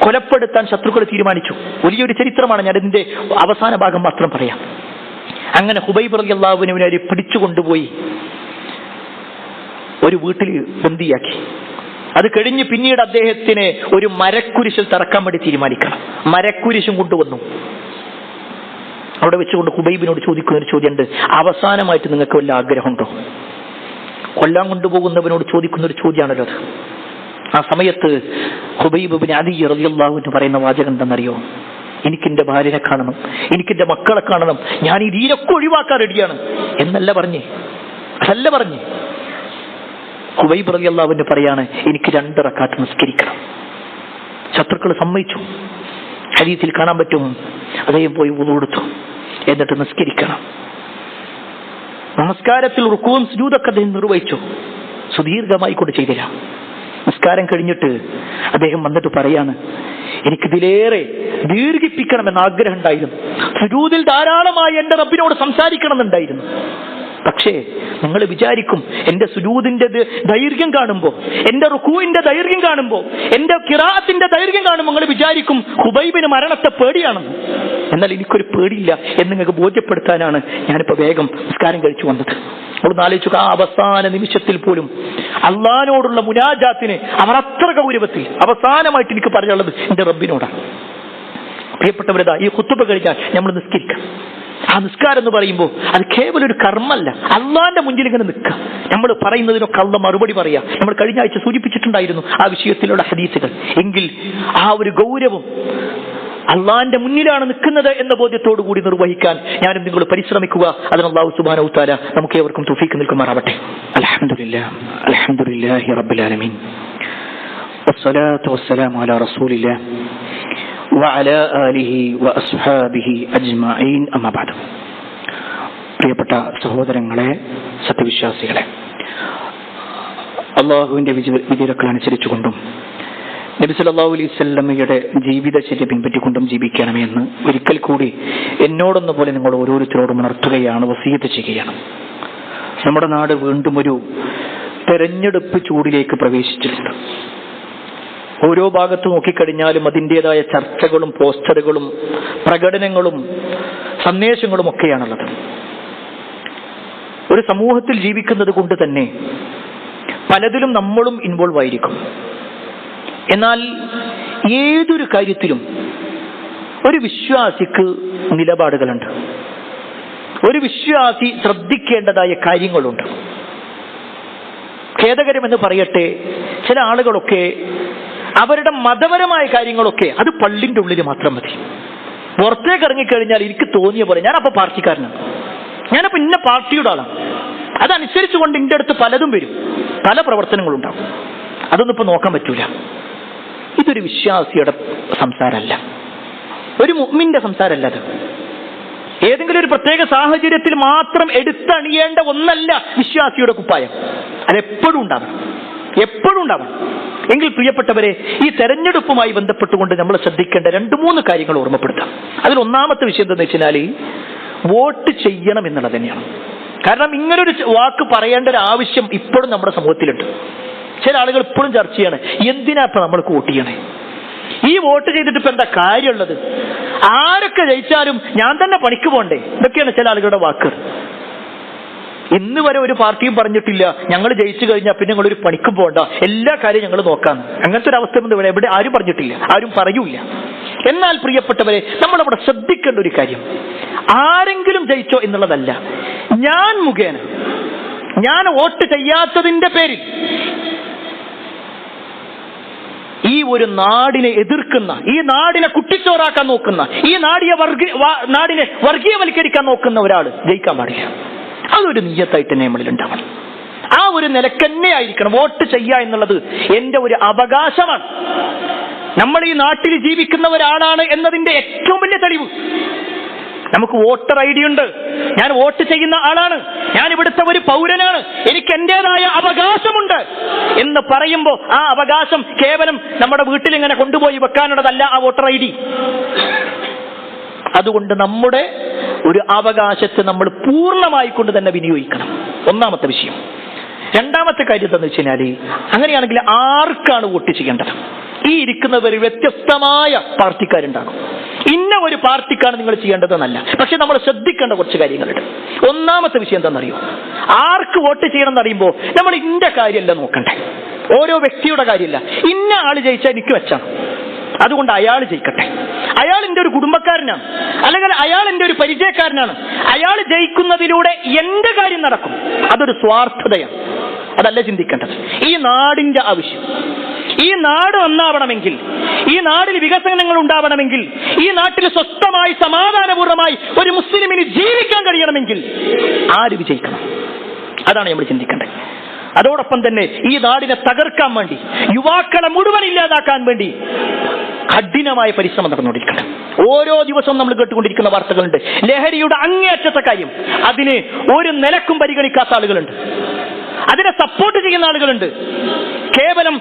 കൊലപ്പെടുത്താൻ ശത്രുക്കൾ തീരുമാനിച്ചു. വലിയൊരു ചരിത്രമാണ്, ഞാൻ ഇതിന്റെ അവസാന ഭാഗം മാത്രം പറയാം. അങ്ങനെ ഹുബൈബ് റളിയല്ലാഹു അൻഹുവിനെ അവർ പിടിച്ചുകൊണ്ടുപോയി ഒരു വീട്ടിൽ ബന്ദിയാക്കി. അത് കഴിഞ്ഞ് പിന്നീട് അദ്ദേഹത്തിനെ ഒരു മരക്കുരിശിൽ തറക്കാൻ വേണ്ടി തീരുമാനിക്കണം. മരക്കുരിശും കൊണ്ടുവന്നു. അവിടെ വെച്ചുകൊണ്ട് ഹുബൈബിനോട് ചോദിക്കുന്ന ഒരു ചോദ്യമുണ്ട്, അവസാനമായിട്ട് നിങ്ങൾക്ക് വല്ല ആഗ്രഹമുണ്ടോ? കൊല്ലാൻ കൊണ്ടുപോകുന്നവനോട് ചോദിക്കുന്ന ഒരു ചോദ്യമാണല്ലോ അത്. ആ സമയത്ത് ഹുബൈബ് ഇബ്നു അദി റളിയല്ലാഹു അൻഹു പറയുന്ന വാചകം എന്താണെന്നറിയോ? എനിക്കെന്റെ ഭാര്യനെ കാണണം, എനിക്കെന്റെ മക്കളെ കാണണം, ഞാൻ ഈ ദീനൊക്കെ ഒഴിവാക്കാൻ റെഡിയാണ് എന്നല്ല പറഞ്ഞേ. അതല്ല പറഞ്ഞേ. ഹുബൈബ് റളിയല്ലാഹു അൻഹു പറയാണ്, എനിക്ക് 2 റക്അത്ത് നിസ്കരിക്കണം. ശത്രുക്കൾ സമ്മതിച്ചു. ഹദീസിൽ കാണാൻ പറ്റും, അദ്ദേഹം പോയി വുളു എടുത്തു, എന്നിട്ട് നിസ്കരിക്കണം. നമസ്കാരത്തിൽ റുക്കൂഉം സുജൂദൊക്കെ അദ്ദേഹം നിർവഹിച്ചു. സുദീർഘമായി കൊണ്ട് ചെയ്തില്ല. നിസ്കാരം കഴിഞ്ഞിട്ട് അദ്ദേഹം വന്നിട്ട് പറയാണ്, എനിക്കിതിലേറെ ദീർഘിപ്പിക്കണമെന്ന് ആഗ്രഹം ഉണ്ടായിരുന്നു. സുജൂദിൽ ധാരാളമായി എന്റെ റബ്ബിനോട് സംസാരിക്കണം എന്നുണ്ടായിരുന്നു. പക്ഷേ നിങ്ങൾ വിചാരിക്കും, എന്റെ സുജൂദിന്റെ ദൈർഘ്യം കാണുമ്പോൾ, എന്റെ റുക്കൂഇന്റെ ദൈർഘ്യം കാണുമ്പോൾ, എന്റെ ഖിറാഅത്തിന്റെ ദൈർഘ്യം കാണുമ്പോൾ നിങ്ങൾ വിചാരിക്കും ഹുബൈബിന് മരണത്തെ പേടിയാണെന്ന്. എന്നാൽ എനിക്കൊരു പേടിയില്ല എന്ന് നിങ്ങൾക്ക് ബോധ്യപ്പെടുത്താനാണ് ഞാനിപ്പോ വേഗം നിസ്കാരം കഴിച്ചു വന്നത്. നമ്മൾ ആലോചിച്ചു, ആ അവസാന നിമിഷത്തിൽ പോലും അള്ളാഹിനോടുള്ള മുനാജാത്തിന് അവർ അത്ര ഗൗരവത്തിൽ അവസാനമായിട്ട് എനിക്ക് പറയാനുള്ളത് എന്റെ റബ്ബിനോടാണ്. പ്രിയപ്പെട്ടവരതാ, ഈ ഖുത്ബ കഴിഞ്ഞാൽ നമ്മൾ നിസ്കരിക്കാം. ആ നിസ്കാരം എന്ന് പറയുമ്പോൾ അത് കേവലം ഒരു കർമ്മല്ല, അള്ളാന്റെ മുന്നിൽ ഇങ്ങനെ നിൽക്കുക. നമ്മൾ പറയുന്നതിനൊക്കെ അള്ള മറുപടി പറയാ. നമ്മൾ കഴിഞ്ഞ ആഴ്ച സൂചിപ്പിച്ചിട്ടുണ്ടായിരുന്നു ആ വിഷയത്തിലുള്ള ഹദീസുകൾ. എങ്കിൽ ആ ഒരു ഗൗരവം അള്ളാന്റെ മുന്നിലാണ് നിൽക്കുന്നത് എന്ന ബോധ്യത്തോടു കൂടി നിർവഹിക്കാൻ ഞാനും നിങ്ങൾ പരിശ്രമിക്കുക. അതിന് അല്ലാഹു സുബ്ഹാനഹു വ തആല നമുക്ക് ഏവർക്കും തൗഫീഖ് നൽകുമാറാവട്ടെ. അൽഹംദുലില്ലാഹി റബ്ബിൽ ആലമീൻ വസ്സലാത്തു വസ്സലാമു അലാ റസൂലില്ലാഹ് വഅലാ ആലിഹി വഅസ്ഹാബിഹി അജ്മഈൻ. അമ്മാ ബഅദ്. പ്രിയപ്പെട്ട സഹോദരങ്ങളെ, സത്യവിശ്വാസികളെ, അള്ളാഹുവിന്റെ വിധികൾ അനുസരിച്ചുകൊണ്ടും നബി സല്ലല്ലാഹു അലൈഹി വസല്ലമയുടെ ജീവിതചര്യ പിൻപറ്റിക്കൊണ്ടും ജീവിക്കണമേ എന്ന് ഒരിക്കൽ കൂടി എന്നോടൊന്നു പോലെ നിങ്ങൾ ഓരോരുത്തരോടും ഉണർത്തുകയാണ്, വസിയത്ത് ചെയ്യുകയാണ്. നമ്മുടെ നാട് വീണ്ടും ഒരു തെരഞ്ഞെടുപ്പ് ചൂടിലേക്ക് പ്രവേശിച്ചിട്ടുണ്ട്. ഓരോ ഭാഗത്ത് നോക്കിക്കഴിഞ്ഞാലും അതിൻ്റെതായ ചർച്ചകളും പോസ്റ്ററുകളും പ്രകടനങ്ങളും സന്ദേശങ്ങളും ഒക്കെയാണുള്ളത്. ഒരു സമൂഹത്തിൽ ജീവിക്കുന്നത് കൊണ്ട് തന്നെ പലതിലും നമ്മളും ഇൻവോൾവ് ആയിരിക്കും. എന്നാൽ ഏതൊരു കാര്യത്തിലും ഒരു വിശ്വാസിക്ക് നിലപാടുകളുണ്ട്. ഒരു വിശ്വാസി ശ്രദ്ധിക്കേണ്ടതായ കാര്യങ്ങളുണ്ട്. ഖേദകരമെന്ന് പറയട്ടെ, ചില ആളുകളൊക്കെ അവരുടെ മതപരമായ കാര്യങ്ങളൊക്കെ അത് പള്ളിന്റെ ഉള്ളിൽ മാത്രം മതി. പുറത്തേക്ക് ഇറങ്ങിക്കഴിഞ്ഞാൽ എനിക്ക് തോന്നിയ പോലെ ഞാനപ്പോ പാർട്ടിക്കാരനാണ്, ഞാനപ്പോ ഇന്ന പാർട്ടിയുടെ ആളാണ്, അതനുസരിച്ചുകൊണ്ട് എൻ്റെ അടുത്ത് പലതും വരും, പല പ്രവർത്തനങ്ങളും ഉണ്ടാവും. അതൊന്നും ഇപ്പൊ നോക്കാൻ പറ്റൂല. ഇതൊരു വിശ്വാസിയുടെ സംസാരമല്ല, ഒരു മുഅ്മിന്റെ സംസാരമല്ല. അത് ഏതെങ്കിലും ഒരു പ്രത്യേക സാഹചര്യത്തിൽ മാത്രം എടുത്തണിയേണ്ട ഒന്നല്ല വിശ്വാസിയുടെ കുപ്പായം. അതെപ്പോഴും ഉണ്ടാവണം, എപ്പോഴും ഉണ്ടാവണം. എങ്കിൽ പ്രിയപ്പെട്ടവരെ, ഈ തെരഞ്ഞെടുപ്പുമായി ബന്ധപ്പെട്ടുകൊണ്ട് നമ്മൾ ശ്രദ്ധിക്കേണ്ട 2-3 കാര്യങ്ങൾ ഓർമ്മപ്പെടുത്താം. അതിൽ ഒന്നാമത്തെ വിഷയം എന്താണെന്ന് വെച്ചാൽ വോട്ട് ചെയ്യണം എന്നുള്ളത് തന്നെയാണ്. കാരണം ഇങ്ങനൊരു വാക്ക് പറയേണ്ട ഒരു ആവശ്യം ഇപ്പോഴും നമ്മുടെ സമൂഹത്തിലുണ്ട്. ചില ആളുകൾ ഇപ്പോഴും ചർച്ച ചെയ്യാണ്, എന്തിനാ ഇപ്പൊ നമ്മൾക്ക് വോട്ട് ചെയ്യണേ, ഈ വോട്ട് ചെയ്തിട്ട് ഇപ്പൊ എന്താ കാര്യമുള്ളത്, ആരൊക്കെ ജയിച്ചാലും ഞാൻ തന്നെ പണിക്ക് പോണ്ടേ, ഇതൊക്കെയാണ് ചില ആളുകളുടെ വാക്കുകൾ. ഇന്ന് വരെ ഒരു പാർട്ടിയും പറഞ്ഞിട്ടില്ല ഞങ്ങൾ ജയിച്ചു കഴിഞ്ഞാൽ പിന്നെ നിങ്ങളൊരു പണിക്കും പോകണ്ട, എല്ലാ കാര്യവും ഞങ്ങൾ നോക്കാന്ന്. അങ്ങനത്തെ ഒരു അവസ്ഥ ഒന്നും എവിടെ ആരും പറഞ്ഞിട്ടില്ല, ആരും പറയൂല. എന്നാൽ പ്രിയപ്പെട്ടവരെ, നമ്മളവിടെ ശ്രദ്ധിക്കേണ്ട ഒരു കാര്യം, ആരെങ്കിലും ജയിച്ചോ എന്നുള്ളതല്ല, ഞാൻ മുഖേന, ഞാൻ വോട്ട് ചെയ്യാത്തതിന്റെ പേരിൽ ഈ ഒരു നാടിനെ എതിർക്കുന്ന, ഈ നാടിനെ കുട്ടിച്ചോറാക്കാൻ നോക്കുന്ന, ഈ നാടിനെ വർഗീയവൽക്കരിക്കാൻ നോക്കുന്ന ഒരാൾ ജയിക്കാൻ പാടില്ല. അതൊരു നിയ്യത്തായിട്ട് തന്നെ നമ്മളിൽ ഉണ്ടാവണം. ആ ഒരു നിലക്കന്നെ ആയിരിക്കണം. വോട്ട് ചെയ്യുക എന്നുള്ളത് എന്റെ ഒരു അവകാശമാണ്. നമ്മൾ ഈ നാട്ടിൽ ജീവിക്കുന്ന ഒരാളാണ് എന്നതിന്റെ ഏറ്റവും വലിയ തെളിവ്, നമുക്ക് വോട്ടർ ഐ ഡി ഉണ്ട്, ഞാൻ വോട്ട് ചെയ്യുന്ന ആളാണ്, ഞാൻ ഇവിടുത്തെ ഒരു പൗരനാണ്, എനിക്ക് എന്റേതായ അവകാശമുണ്ട് എന്ന് പറയുമ്പോൾ ആ അവകാശം കേവലം നമ്മുടെ വീട്ടിൽ ഇങ്ങനെ കൊണ്ടുപോയി വെക്കാനുള്ളതല്ല ആ വോട്ടർ ഐ ഡി. അതുകൊണ്ട് നമ്മുടെ ഒരു അവകാശത്തെ നമ്മൾ പൂർണ്ണമായി കൊണ്ട് തന്നെ വിനിയോഗിക്കണം. ഒന്നാമത്തെ വിഷയം. രണ്ടാമത്തെ കാര്യം എന്താണെന്ന് വെച്ച് കഴിഞ്ഞാൽ, അങ്ങനെയാണെങ്കിൽ ആർക്കാണ് വോട്ട് ചെയ്യേണ്ടത്? ഈ ഇരിക്കുന്നവർ വ്യത്യസ്തമായ പാർട്ടിക്കാരുണ്ടാകും. ഇന്ന ഒരു പാർട്ടിക്കാണ് നിങ്ങൾ ചെയ്യേണ്ടതെന്നല്ല, പക്ഷെ നമ്മൾ ശ്രദ്ധിക്കേണ്ട കുറച്ച് കാര്യങ്ങളുണ്ട്. ഒന്നാമത്തെ വിഷയം എന്താണെന്നറിയോ? ആർക്ക് വോട്ട് ചെയ്യണം എന്നറിയുമ്പോൾ നമ്മൾ ഇന്ന കാര്യമല്ല നോക്കണ്ടേ, ഓരോ വ്യക്തിയുടെ കാര്യമല്ല. ഇന്ന ആള് ജയിച്ചാൽ എനിക്ക് വെച്ചാണ്, അതുകൊണ്ട് അയാൾ ജയിക്കട്ടെ, അയാൾ എൻ്റെ ഒരു കുടുംബക്കാരനാണ്, അല്ലെങ്കിൽ അയാൾ എൻ്റെ ഒരു പരിചയക്കാരനാണ്, അയാൾ ജയിക്കുന്നതിലൂടെ എന്റെ കാര്യം നടക്കും. അതൊരു സ്വാർത്ഥതയാണ്, അതല്ല ചിന്തിക്കേണ്ടത്. ഈ നാടിന്റെ ആവശ്യം, ഈ നാട് നന്നാവണമെങ്കിൽ, ഈ നാട്ടിൽ വികസനങ്ങൾ ഉണ്ടാവണമെങ്കിൽ, ഈ നാട്ടിൽ സ്വസ്ഥമായി സമാധാനപൂർവ്വമായി ഒരു മുസ്ലിമിന് ജീവിക്കാൻ കഴിയണമെങ്കിൽ ആര് വിജയിക്കണം? അതാണ് നമ്മൾ ചിന്തിക്കേണ്ടത്. അതോടൊപ്പം തന്നെ ഈ നാടിനെ തകർക്കാൻ വേണ്ടി, യുവാക്കളെ മുഴുവൻ ഇല്ലാതാക്കാൻ വേണ്ടി കഠിനമായ പരിശ്രമം നടന്നുകൊണ്ടിരിക്കണം. ഓരോ ദിവസവും നമ്മൾ കേട്ടുകൊണ്ടിരിക്കുന്ന വാർത്തകളുണ്ട്. ലഹരിയുടെ അങ്ങേയറ്റത്തെ കാര്യം, അതിന് ഒരു നിലക്കും പരിഗണിക്കാത്ത ആളുകളുണ്ട്, അതിനെ സപ്പോർട്ട് ചെയ്യുന്ന ആളുകളുണ്ട്. കേവലം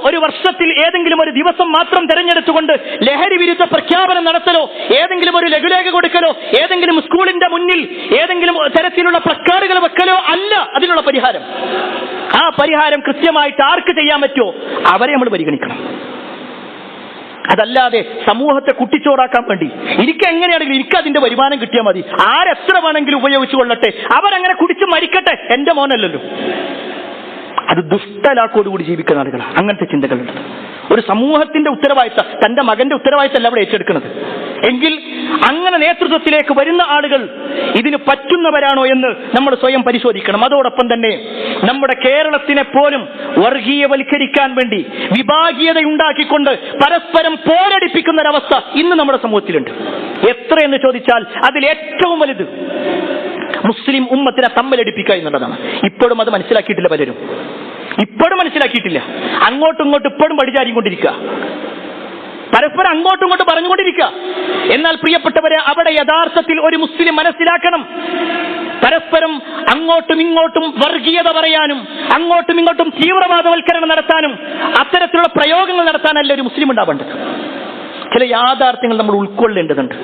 ഒരു വർഷത്തിൽ ഏതെങ്കിലും ഒരു ദിവസം മാത്രം തെരഞ്ഞെടുത്തുകൊണ്ട് ലഹരി വിരുദ്ധ പ്രഖ്യാപനം നടത്തലോ, ഏതെങ്കിലും ഒരു ലഘുലേഖ കൊടുക്കലോ, ഏതെങ്കിലും സ്കൂളിന്റെ മുന്നിൽ ഏതെങ്കിലും തരത്തിലുള്ള പ്ലക്കാർഡുകൾ വെക്കലോ അല്ല അതിനുള്ള പരിഹാരം. ആ പരിഹാരം കൃത്യമായിട്ട് ആർക്ക് ചെയ്യാൻ പറ്റുമോ അവരെ നമ്മൾ പരിഗണിക്കണം. അതല്ലാതെ സമൂഹത്തെ കുട്ടിച്ചോറാക്കാൻ വേണ്ടി എനിക്ക് എങ്ങനെയാണെങ്കിലും എനിക്ക് അതിന്റെ വരുമാനം കിട്ടിയാൽ മതി, ആരെത്ര വേണമെങ്കിലും ഉപയോഗിച്ചു കൊള്ളട്ടെ, അവരങ്ങനെ കുടിച്ച് മരിക്കട്ടെ, എന്റെ മോനല്ലല്ലോ. അത് ദുഷ്ടലാക്കോടുകൂടി ജീവിക്കുന്ന ആളുകളാണ്. അങ്ങനത്തെ ചിന്തകളുണ്ട്. ഒരു സമൂഹത്തിന്റെ ഉത്തരവാദിത്തം, തന്റെ മകന്റെ ഉത്തരവാദിത്തമല്ല അവിടെ ഏറ്റെടുക്കുന്നത്. എങ്കിൽ അങ്ങനെ നേതൃത്വത്തിലേക്ക് വരുന്ന ആളുകൾ ഇതിന് പറ്റുന്നവരാണോ എന്ന് നമ്മൾ സ്വയം പരിശോധിക്കണം. അതോടൊപ്പം തന്നെ നമ്മുടെ കേരളത്തിനെ പോലും വർഗീയവൽക്കരിക്കാൻ വേണ്ടി വിഭാഗീയതയുണ്ടാക്കിക്കൊണ്ട് പരസ്പരം പോരടിപ്പിക്കുന്ന ഒരവസ്ഥ ഇന്ന് നമ്മുടെ സമൂഹത്തിലുണ്ട്. എത്രയെന്ന് ചോദിച്ചാൽ അതിൽ ഏറ്റവും വലുത് മുസ്ലിം ഉമ്മത്തിനെ തമ്മിലടിപ്പിക്കുക എന്നുള്ളതാണ്. ഇപ്പോഴും അത് മനസ്സിലാക്കിയിട്ടില്ല പലരും, ഇപ്പോഴും മനസ്സിലാക്കിയിട്ടില്ല. അങ്ങോട്ടും ഇങ്ങോട്ടും ഇപ്പോഴും പടിചാരിക്കൊണ്ടിരിക്കുക, പരസ്പരം അങ്ങോട്ടും ഇങ്ങോട്ടും പറഞ്ഞുകൊണ്ടിരിക്കുക. എന്നാൽ പ്രിയപ്പെട്ടവരെ, അവിടെ യഥാർത്ഥത്തിൽ ഒരു മുസ്ലിം മനസ്സിലാക്കണം, പരസ്പരം അങ്ങോട്ടും ഇങ്ങോട്ടും വർഗീയത പറയാനും അങ്ങോട്ടും ഇങ്ങോട്ടും തീവ്രവാദവൽക്കരണം നടത്താനും അത്തരത്തിലുള്ള പ്രയോഗങ്ങൾ നടത്താനല്ല ഒരു മുസ്ലിം ഉണ്ടാവേണ്ടത്. ചില യാഥാർത്ഥ്യങ്ങൾ നമ്മൾ ഉൾക്കൊള്ളേണ്ടതുണ്ട്.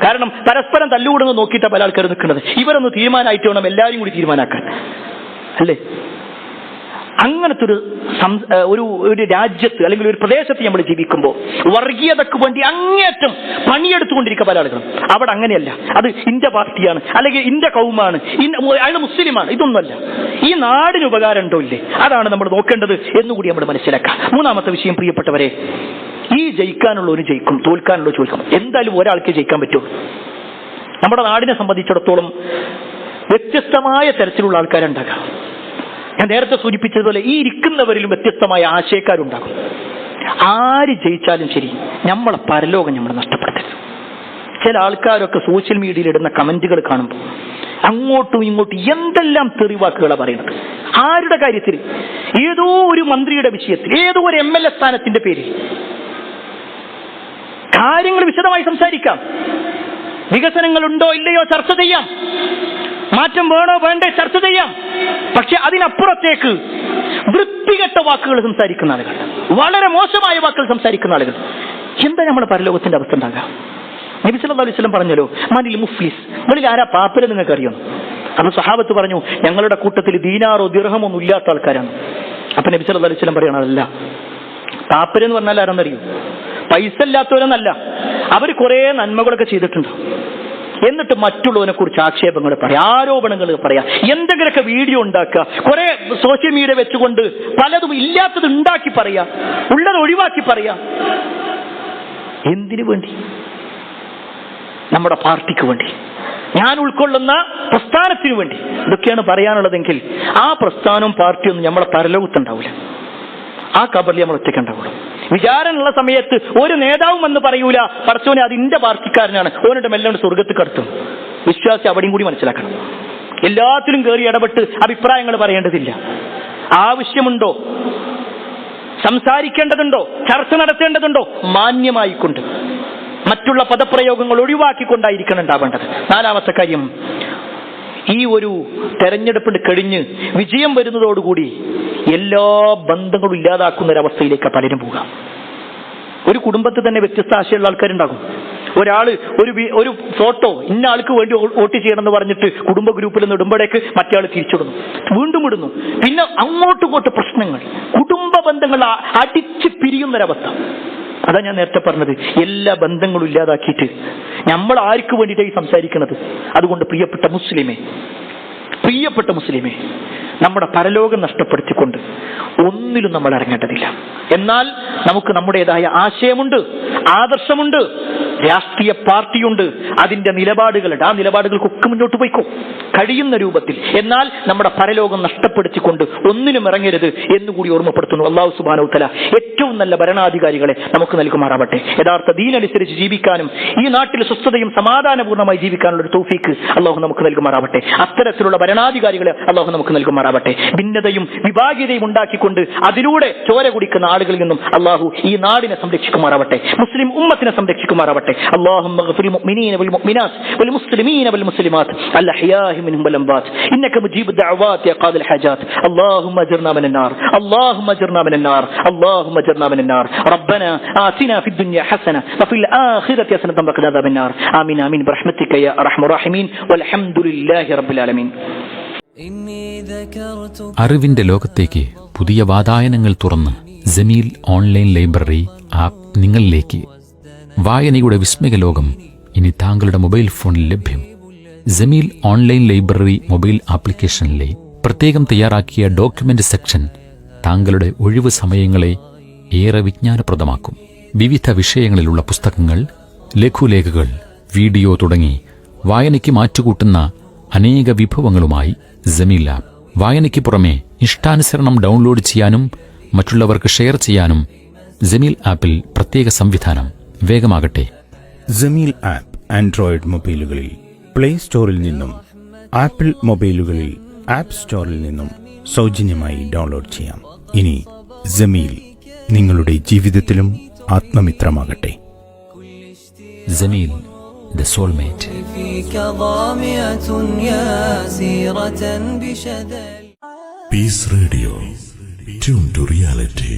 കാരണം പരസ്പരം തല്ലുകൂടുന്നത് നോക്കിയിട്ടാണ് പല ആൾക്കാർ നിൽക്കുന്നത്. ഇവരൊന്ന് തീരുമാനമായിട്ട് വേണം എല്ലാവരും കൂടി തീരുമാനാക്കാൻ, അല്ലേ? അങ്ങനത്തെ ഒരു രാജ്യത്ത് അല്ലെങ്കിൽ ഒരു പ്രദേശത്ത് നമ്മൾ ജീവിക്കുമ്പോൾ വർഗീയതക്ക് വേണ്ടി അങ്ങേറ്റം പണിയെടുത്തുകൊണ്ടിരിക്കുക പല ആളുകളും. അവിടെ അങ്ങനെയല്ല, അത് ഇന്റെ പാർട്ടിയാണ്, അല്ലെങ്കിൽ ഇന്റെ കൗമാണ്, അയാൾ മുസ്ലിമാണ്, ഇതൊന്നുമല്ല. ഈ നാടിന് ഉപകാരം ഉണ്ടോ ഇല്ലേ, അതാണ് നമ്മൾ നോക്കേണ്ടത് എന്നുകൂടി നമ്മൾ മനസ്സിലാക്കാം. മൂന്നാമത്തെ വിഷയം, പ്രിയപ്പെട്ടവരെ, ഈ ജയിക്കാനുള്ളവരും ജയിക്കും, തോൽക്കാനുള്ളവർ തോൽക്കും. എന്തായാലും ഒരാൾക്ക് ജയിക്കാൻ പറ്റുള്ളൂ. നമ്മുടെ നാടിനെ സംബന്ധിച്ചിടത്തോളം വ്യത്യസ്തമായ തരത്തിലുള്ള ആൾക്കാരുണ്ടാകാം. ഞാൻ നേരത്തെ സൂചിപ്പിച്ചതുപോലെ ഈ ഇരിക്കുന്നവരിലും വ്യത്യസ്തമായ ആശയക്കാരുണ്ടാകും. ആര് ജയിച്ചാലും ശരി, നമ്മളെ പരലോകം നമ്മൾ നഷ്ടപ്പെടുത്തരുത്. ചില ആൾക്കാരൊക്കെ സോഷ്യൽ മീഡിയയിൽ ഇടുന്ന കമന്റുകൾ കാണുമ്പോൾ അങ്ങോട്ടും ഇങ്ങോട്ടും എന്തെല്ലാം തെറിവാക്കുകളാണ് പറയുന്നത്. ആരുടെ കാര്യത്തിൽ? ഏതോ ഒരു മന്ത്രിയുടെ വിഷയത്തിൽ, ഏതോ ഒരു MLA സ്ഥാനത്തിന്റെ പേരിൽ. കാര്യങ്ങൾ വിശദമായി സംസാരിക്കാം, വികസനങ്ങൾ ഉണ്ടോ ഇല്ലയോ ചർച്ച ചെയ്യാം, മാറ്റം വേണോ വേണ്ടേ ചർച്ച ചെയ്യാം. പക്ഷെ അതിനപ്പുറത്തേക്ക് വൃത്തികെട്ട വാക്കുകൾ സംസാരിക്കുന്ന ആളുകൾ, വളരെ മോശമായ വാക്കുകൾ സംസാരിക്കുന്ന ആളുകൾ, എന്താ നമ്മുടെ പരലോകത്തിന്റെ അവസ്ഥ ഉണ്ടാകുക? നബി സല്ലല്ലാഹു അലൈഹി വസല്ലം പറഞ്ഞല്ലോ, മനിൽ മുഫ്ലിസ്, നിങ്ങളിൽ ആരാ പാപ്പര് നിങ്ങൾക്ക് അറിയണം? അപ്പൊ സഹാബത്ത് പറഞ്ഞു, ഞങ്ങളുടെ കൂട്ടത്തിൽ ദീനാറോ ദിർഹമോ ഒന്നും ഇല്ലാത്ത ആൾക്കാരാണ്. അപ്പൊ നബി സല്ലല്ലാഹു അലൈഹി വസല്ലം പറയണതല്ല, പാപ്പര് എന്ന് പറഞ്ഞാൽ ആരെന്നറിയോ? പൈസ ഇല്ലാത്തവരെന്നല്ല, അവർ കുറെ നന്മകളൊക്കെ ചെയ്തിട്ടുണ്ട്, എന്നിട്ട് മറ്റുള്ളവനെ കുറിച്ച് ആക്ഷേപങ്ങൾ പറയാം, ആരോപണങ്ങൾ പറയാം, എന്തെങ്കിലുമൊക്കെ വീഡിയോ ഉണ്ടാക്കുക, കുറെ സോഷ്യൽ മീഡിയ വെച്ചുകൊണ്ട് പലതും ഇല്ലാത്തത് ഉണ്ടാക്കി പറയാ, ഉള്ളത് ഒഴിവാക്കി പറയാ. എന്തിനു വേണ്ടി? നമ്മുടെ പാർട്ടിക്ക് വേണ്ടി, ഞാൻ ഉൾക്കൊള്ളുന്ന പ്രസ്ഥാനത്തിനു വേണ്ടി. ഇതൊക്കെയാണ് പറയാനുള്ളതെങ്കിൽ ആ പ്രസ്ഥാനവും പാർട്ടിയൊന്നും നമ്മളെ പരലോകത്തുണ്ടാവില്ല, ആ കബറിൽ നമ്മൾ ഒറ്റയ്ക്കുണ്ടാവുള്ളൂ. വിചാരണയുള്ള സമയത്ത് ഒരു നേതാവും എന്ന് പറയൂല പടച്ചോനെ അത് ഇന്റെ പാർട്ടിക്കാരനാണ്, ഓനോട് മെല്ലെ സ്വർഗത്ത് കടത്തും. വിശ്വാസി അവിടെയും കൂടി മനസ്സിലാക്കണം. എല്ലാത്തിലും കയറി ഇടപെട്ട് അഭിപ്രായങ്ങൾ പറയേണ്ടതില്ല. ആവശ്യമുണ്ടോ, സംസാരിക്കേണ്ടതുണ്ടോ, ചർച്ച നടത്തേണ്ടതുണ്ടോ, മാന്യമായിക്കൊണ്ട് മറ്റുള്ള പദപ്രയോഗങ്ങൾ ഒഴിവാക്കിക്കൊണ്ടായിരിക്കണം ഉണ്ടാവേണ്ടത്. നാലാമത്തെ കാര്യം, ഈ ഒരു തെരഞ്ഞെടുപ്പ് കഴിഞ്ഞ് വിജയം വരുന്നതോടുകൂടി എല്ലാ ബന്ധങ്ങളും ഇല്ലാതാക്കുന്ന ഒരവസ്ഥയിലേക്ക് പലരും പോകാം. ഒരു കുടുംബത്തിൽ തന്നെ വ്യത്യസ്ത ആശയമുള്ള ആൾക്കാരുണ്ടാകും. ഒരാള് ഒരു ഫോട്ടോ ഇന്ന ആൾക്ക് വേണ്ടി വോട്ട് ചെയ്യണം എന്ന് പറഞ്ഞിട്ട് കുടുംബ ഗ്രൂപ്പിൽ നിന്ന് ഇടുമ്പോഴേക്ക് മറ്റേ ആൾ തിരിച്ചിടുന്നു, വീണ്ടും ഇടുന്നു. പിന്നെ അങ്ങോട്ടും ഇങ്ങോട്ട് പ്രശ്നങ്ങൾ, കുടുംബ ബന്ധങ്ങൾ അടിച്ച് പിരിയുന്നൊരവസ്ഥ. അതാ ഞാൻ നേരത്തെ പറഞ്ഞത്, എല്ലാ ബന്ധങ്ങളും ഇല്ലാതാക്കിയിട്ട് നമ്മൾ ആർക്ക് വേണ്ടിയിട്ടായി സംസാരിക്കുന്നത്. അതുകൊണ്ട് പ്രിയപ്പെട്ട മുസ്ലിമേ, നമ്മുടെ പരലോകം നഷ്ടപ്പെടുത്തിക്കൊണ്ട് ഒന്നിലും നമ്മൾ ഇറങ്ങേണ്ടതില്ല. എന്നാൽ നമുക്ക് നമ്മുടേതായ ആശയമുണ്ട്, ആദർശമുണ്ട്, രാഷ്ട്രീയ പാർട്ടിയുണ്ട്, അതിന്റെ നിലപാടുകളുണ്ട്. ആ നിലപാടുകൾക്കൊക്കെ മുന്നോട്ട് പോയിക്കോ കഴിയുന്ന രൂപത്തിൽ. എന്നാൽ നമ്മുടെ പരലോകം നഷ്ടപ്പെടുത്തിക്കൊണ്ട് ഒന്നിനും ഇറങ്ങരുത് എന്നുകൂടി ഓർമ്മപ്പെടുത്തുന്നു. അല്ലാഹു സുബ്ഹാനഹു വ തആല ഏറ്റവും നല്ല ഭരണാധികാരികളെ നമുക്ക് നൽകുമാറാവട്ടെ. യഥാർത്ഥ ദീനനുസരിച്ച് ജീവിക്കാനും ഈ നാട്ടിൽ സ്വസ്ഥതയും സമാധാനപൂർണ്ണമായി ജീവിക്കാനുള്ള ഒരു തൗഫീക്ക് അല്ലാഹു നമുക്ക് നൽകുമാറാവട്ടെ. അത്തരത്തിലുള്ള ഭരണാധികാരികളെ അല്ലാഹു നമുക്ക് നൽകുമാറാവട്ടെ. ഭിന്നതയും വിഭാഗീയതയും ഉണ്ടാക്കിക്കൊണ്ട് അതിലൂടെ ചോര കുടിക്കുന്ന ആളുകളിൽ നിന്നും അല്ലാഹു ഈ നാടിനെ സംരക്ഷിക്കുമാറാവട്ടെ, മുസ്ലിം ഉമ്മത്തിനെ സംരക്ഷിക്കുമാറാവട്ടെ. اللهم اغفر للمؤمنين والمؤمنات والمسلمين والمسلمات الأحياء منهم والأموات إنك مجيب الدعوات يا قاضي الحاجات. اللهم اجرنا من النار، اللهم اجرنا من النار، اللهم اجرنا من النار. ربنا آتنا في الدنيا حسنة وفي الآخرة حسنة وقنا عذاب النار. آمين آمين برحمتك يا أرحم الراحمين والحمد لله رب العالمين. അറിവിന്റെ ലോകത്തേക്ക് പുതിയ വാതായനങ്ങൾ തുറന്ന് ജമീൽ ഓൺലൈൻ ലൈബ്രറി ആപ്പ് നിങ്ങളിലേക്ക്. വായനയുടെ വിസ്മയ ലോകം ഇനി താങ്കളുടെ മൊബൈൽ ഫോണിൽ ലഭ്യം. ജമീൽ ഓൺലൈൻ ലൈബ്രറി മൊബൈൽ ആപ്ലിക്കേഷനിലെ പ്രത്യേകം തയ്യാറാക്കിയ ഡോക്യുമെന്റ് സെക്ഷൻ താങ്കളുടെ ഒഴിവ് സമയങ്ങളെ ഏറെ വിജ്ഞാനപ്രദമാക്കും. വിവിധ വിഷയങ്ങളിലുള്ള പുസ്തകങ്ങൾ, ലഘുലേഖകൾ, വീഡിയോ തുടങ്ങി വായനയ്ക്ക് മാറ്റുകൂട്ടുന്ന അനേക വിഭവങ്ങളുമായി ജമീൽ ആപ്പ്. വായനയ്ക്ക് പുറമെ ഇഷ്ടാനുസരണം ഡൗൺലോഡ് ചെയ്യാനും മറ്റുള്ളവർക്ക് ഷെയർ ചെയ്യാനും ജമീൽ ആപ്പിൽ പ്രത്യേക സംവിധാനം. വേഗമാകട്ടെ. ജമീൽ ആപ്പ് ആൻഡ്രോയിഡ് മൊബൈലുകളിൽ പ്ലേ സ്റ്റോറിൽ നിന്നും ആപ്പിൾ മൊബൈലുകളിൽ ആപ്പ് സ്റ്റോറിൽ നിന്നും സൗജന്യമായി ഡൗൺലോഡ് ചെയ്യാം. ഇനി ജമീൽ നിങ്ങളുടെ ജീവിതത്തിലും ആത്മമിത്രമാകട്ടെ. Jameel, the soulmate. Peace Radio, tune to reality.